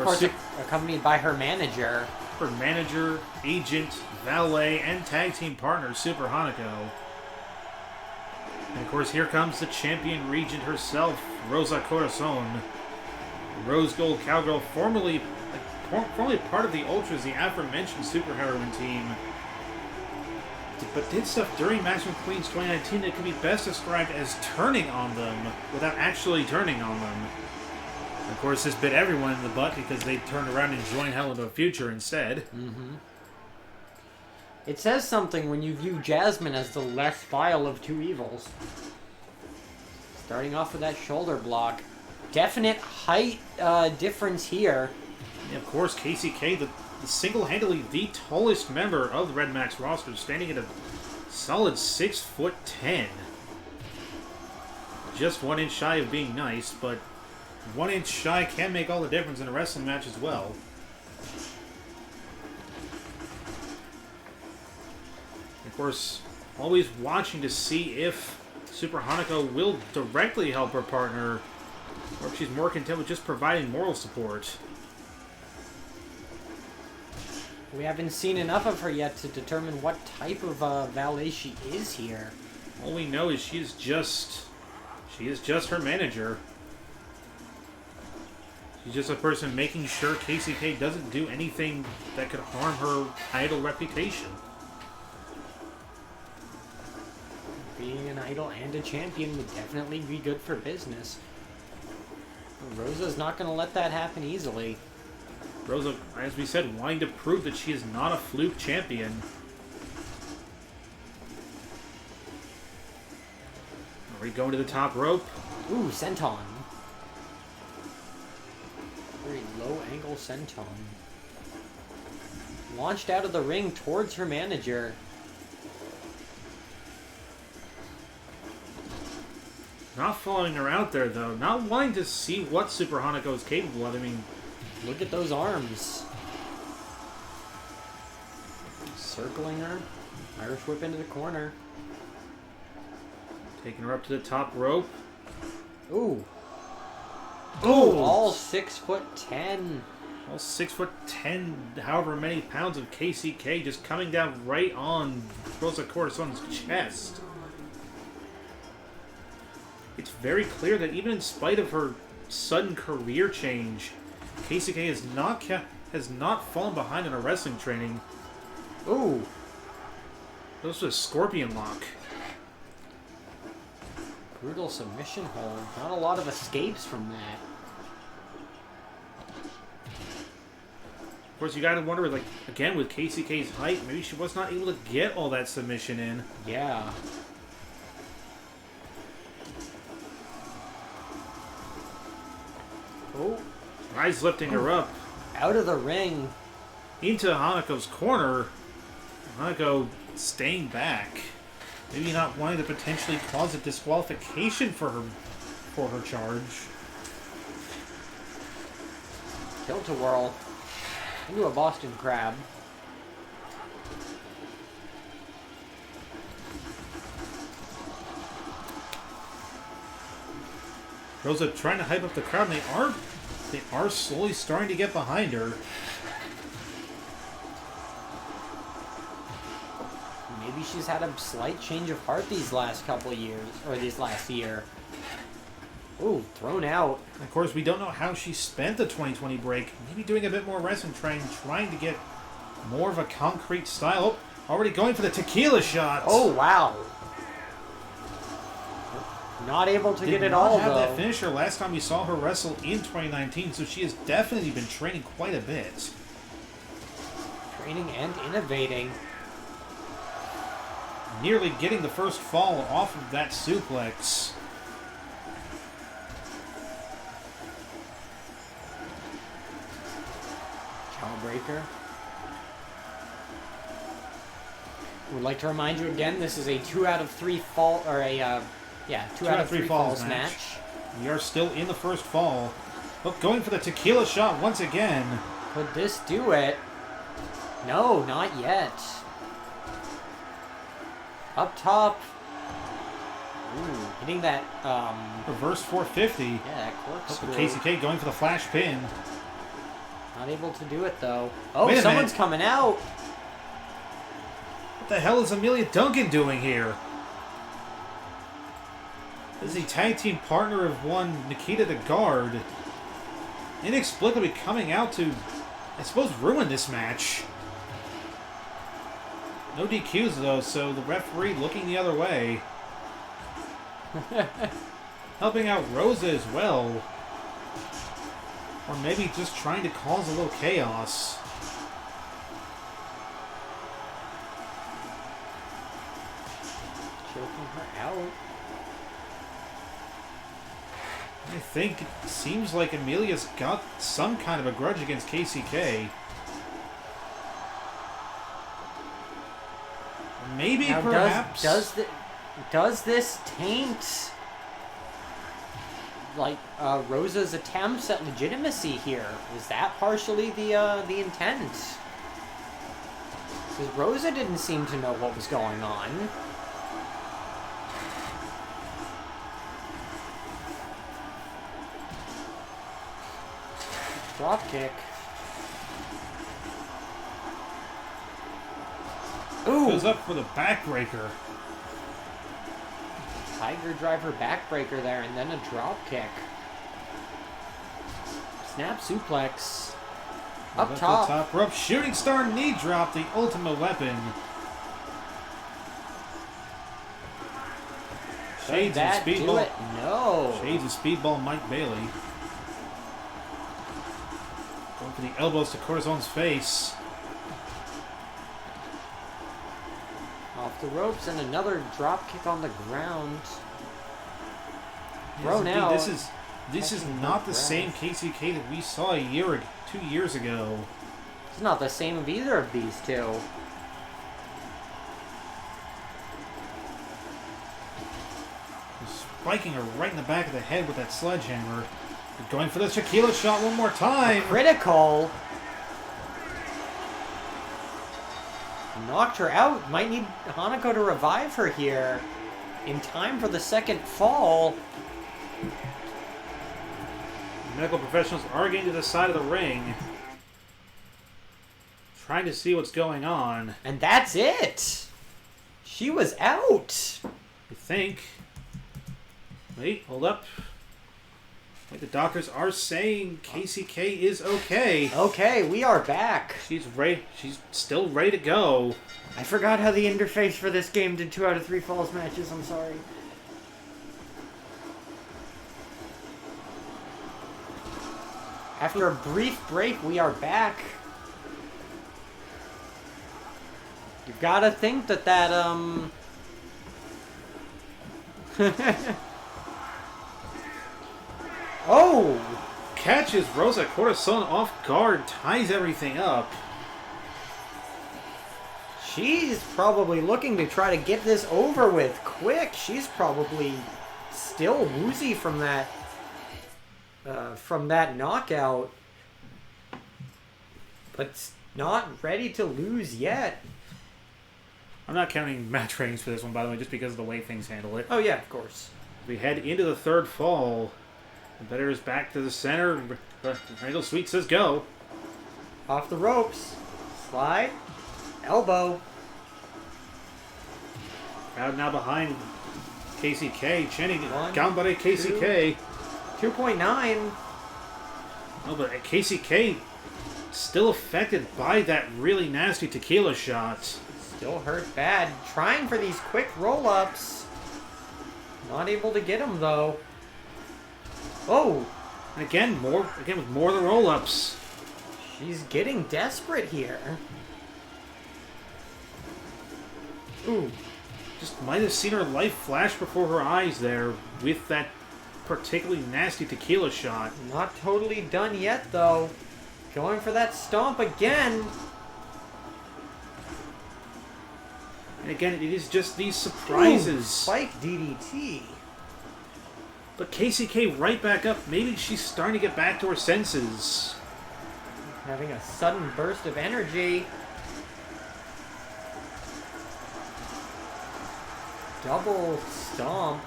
course, accompanied by her manager. Her manager, agent, valet, and tag team partner, Super Hanako. And of course, here comes the champion regent herself, Rosa Corazon. Rose Gold Cowgirl, formerly part of the Ultras, the aforementioned superheroine team. But did stuff during Maximum Queens 2019 that could be best described as turning on them without actually turning on them. Of course, this bit everyone in the butt because they turned around and joined Hell in the Future instead. Mm-hmm. It says something when you view Jasmine as the less vile of two evils. Starting off with that shoulder block. Definite height difference here. And of course, KCK, the single-handedly the tallest member of the REDMAXX roster, standing at a solid 6'10". Just 1 inch shy of being nice, but 1 inch shy can make all the difference in a wrestling match as well. Of course, always watching to see if Super Hanako will directly help her partner, or if she's more content with just providing moral support. We haven't seen enough of her yet to determine what type of valet she is here. All we know is she is just her manager. She's just a person making sure KCK doesn't do anything that could harm her idol reputation. Being an idol and a champion would definitely be good for business. Rosa's not going to let that happen easily. Rosa, as we said, wanting to prove that she is not a fluke champion. Are we going to the top rope? Ooh, senton. Very low angle senton. Launched out of the ring towards her manager. Not following her out there, though. Not wanting to see what Super Hanako is capable of. I mean, look at those arms. Circling her. Irish whip into the corner. Taking her up to the top rope. Ooh. Ooh! All 6'10". All 6'10", however many pounds of KCK just coming down right on Rosa Corazon's chest. It's very clear that even in spite of her sudden career change, KCK has not fallen behind in her wrestling training. Ooh. This was a scorpion lock. Brutal submission hold. Not a lot of escapes from that. Of course, you gotta wonder, like, again, with KCK's height, maybe she was not able to get all that submission in. Yeah. Oh. Rise lifting her up. Out of the ring. Into Hanako's corner. Hanako staying back. Maybe not wanting to potentially cause a disqualification for her charge. Tilt-a-whirl. Into a Boston Crab. Rosa trying to hype up the crowd, and they are slowly starting to get behind her. Maybe she's had a slight change of heart these last couple years, or this last year. Ooh, thrown out. Of course, we don't know how she spent the 2020 break. Maybe doing a bit more wrestling training, trying to get more of a concrete style. Oh, already going for the tequila shot. Oh, wow. Not able to get it all, though. Did not have that finisher last time we saw her wrestle in 2019, so she has definitely been training quite a bit. Training and innovating. Nearly getting the first fall off of that suplex. Jawbreaker. Would like to remind you again, this is a 2 out of 3 fall, or a, 2 out of 3 falls match. We are still in the first fall. But going for the tequila shot once again. Could this do it? No, not yet. Up top. Ooh, hitting that, reverse 450. Yeah, that corkscrew. KCK going for the flash pin. Not able to do it, though. Oh, Wait a someone's minute. coming out. What the hell is Amelia Duncan doing here? This is the tag team partner of one Nikita the Guard. Inexplicably coming out to, I suppose, ruin this match. No DQs though, so the referee looking the other way. Helping out Rosa as well. Or maybe just trying to cause a little chaos. Choking her out. I think it seems like Amelia's got some kind of a grudge against KCK. Maybe, Now, perhaps. does this taint like Rosa's attempts at legitimacy here? Was that partially the intent? Because Rosa didn't seem to know what was going on. Drop kick. Ooh! Goes up for the backbreaker. Tiger driver backbreaker there, and then a drop kick. Snap suplex. Up The top. top rope. Shooting star knee drop, the ultimate weapon. Shades of That do Speedball. it? No. Shades of Speedball Mike Bailey. Going for the elbows to Cortison's face. Off the ropes and another drop kick on the ground. Yes, Thrown indeed, out. This is Catching not no the same KCK that we saw 2 years ago. It's not the same of either of these two. Spiking her right in the back of the head with that sledgehammer. Going for the Shaquille shot one more time. Critical. Knocked her out. Might need Hanako to revive her here. In time for the second fall. Medical professionals are getting to the side of the ring. Trying to see what's going on. And that's it. She was out. I think. Wait, hold up. Wait, the doctors are saying KCK is okay. Okay, we are back. She's ready. She's still ready to go. I forgot how the interface for this game did 2 out of 3 falls matches. I'm sorry. After a brief break, we are back. You gotta think that Oh! Catches Rosa Cortison off guard, ties everything up. She's probably looking to try to get this over with quick. She's probably still woozy from that knockout, but not ready to lose yet. I'm not counting match ratings for this one, by the way, just because of the way things handle it. Oh yeah, of course. We head into the third fall. The better is back to the center. Randall Sweet says go. Off the ropes, slide, elbow. Crowd now behind KCK, chanting One, Gambare KCK. 2.9. No, but KCK still affected by that really nasty tequila shot. Still hurt bad. Trying for these quick roll-ups. Not able to get them though. Oh, And again with more of the roll-ups. she's getting desperate here. Ooh. Just might have seen her life flash before her eyes there with that particularly nasty tequila shot. Not totally done yet, though. Going for that stomp again. And again, it is just these surprises. Ooh, spike DDT. But KCK right back up. Maybe she's starting to get back to her senses. Having a sudden burst of energy. Double stomp.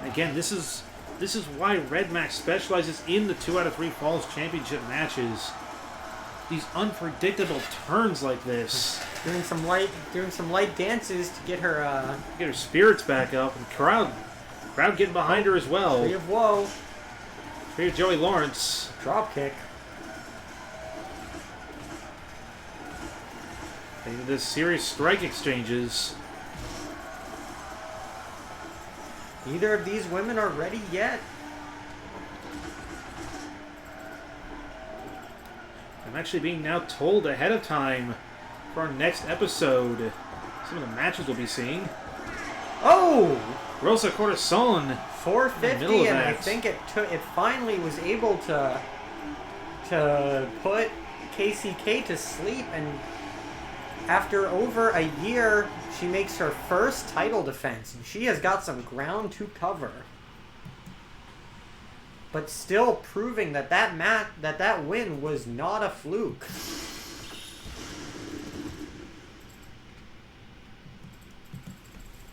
Again, this is This is why REDMAXX specializes in the 2 out of 3 Falls Championship matches. These unpredictable turns like this. Doing some light dances to get her spirits back up, and crowd getting behind her as well. Tree of Woe. Tree of Joey Lawrence. Drop kick. Into this serious strike exchanges. Neither of these women are ready yet. I'm actually being now told ahead of time for our next episode some of the matches we'll be seeing. Oh! Rosa Corazon. 450, and I think it finally was able to put KCK to sleep, and after over a year, she makes her first title defense, and she has got some ground to cover. But still proving that that win was not a fluke.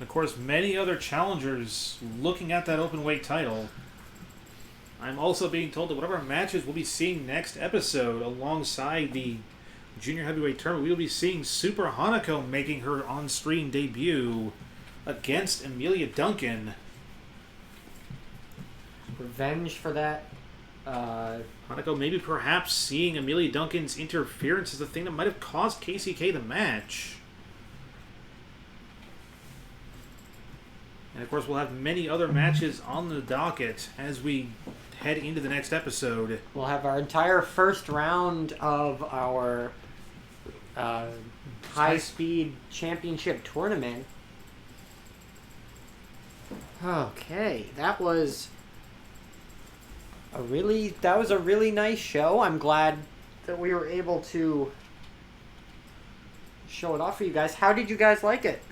Of course, many other challengers looking at that open weight title. I'm also being told that whatever matches we'll be seeing next episode alongside the Junior Heavyweight Tournament, we will be seeing Super Hanako making her on-screen debut against Amelia Duncan. Revenge for that. Hanako maybe perhaps seeing Amelia Duncan's interference as the thing that might have cost KCK the match. And of course, we'll have many other matches on the docket as we head into the next episode. We'll have our entire first round of our high-speed championship tournament. Okay, that was a really nice show. I'm glad that we were able to show it off for you guys. How did you guys like it?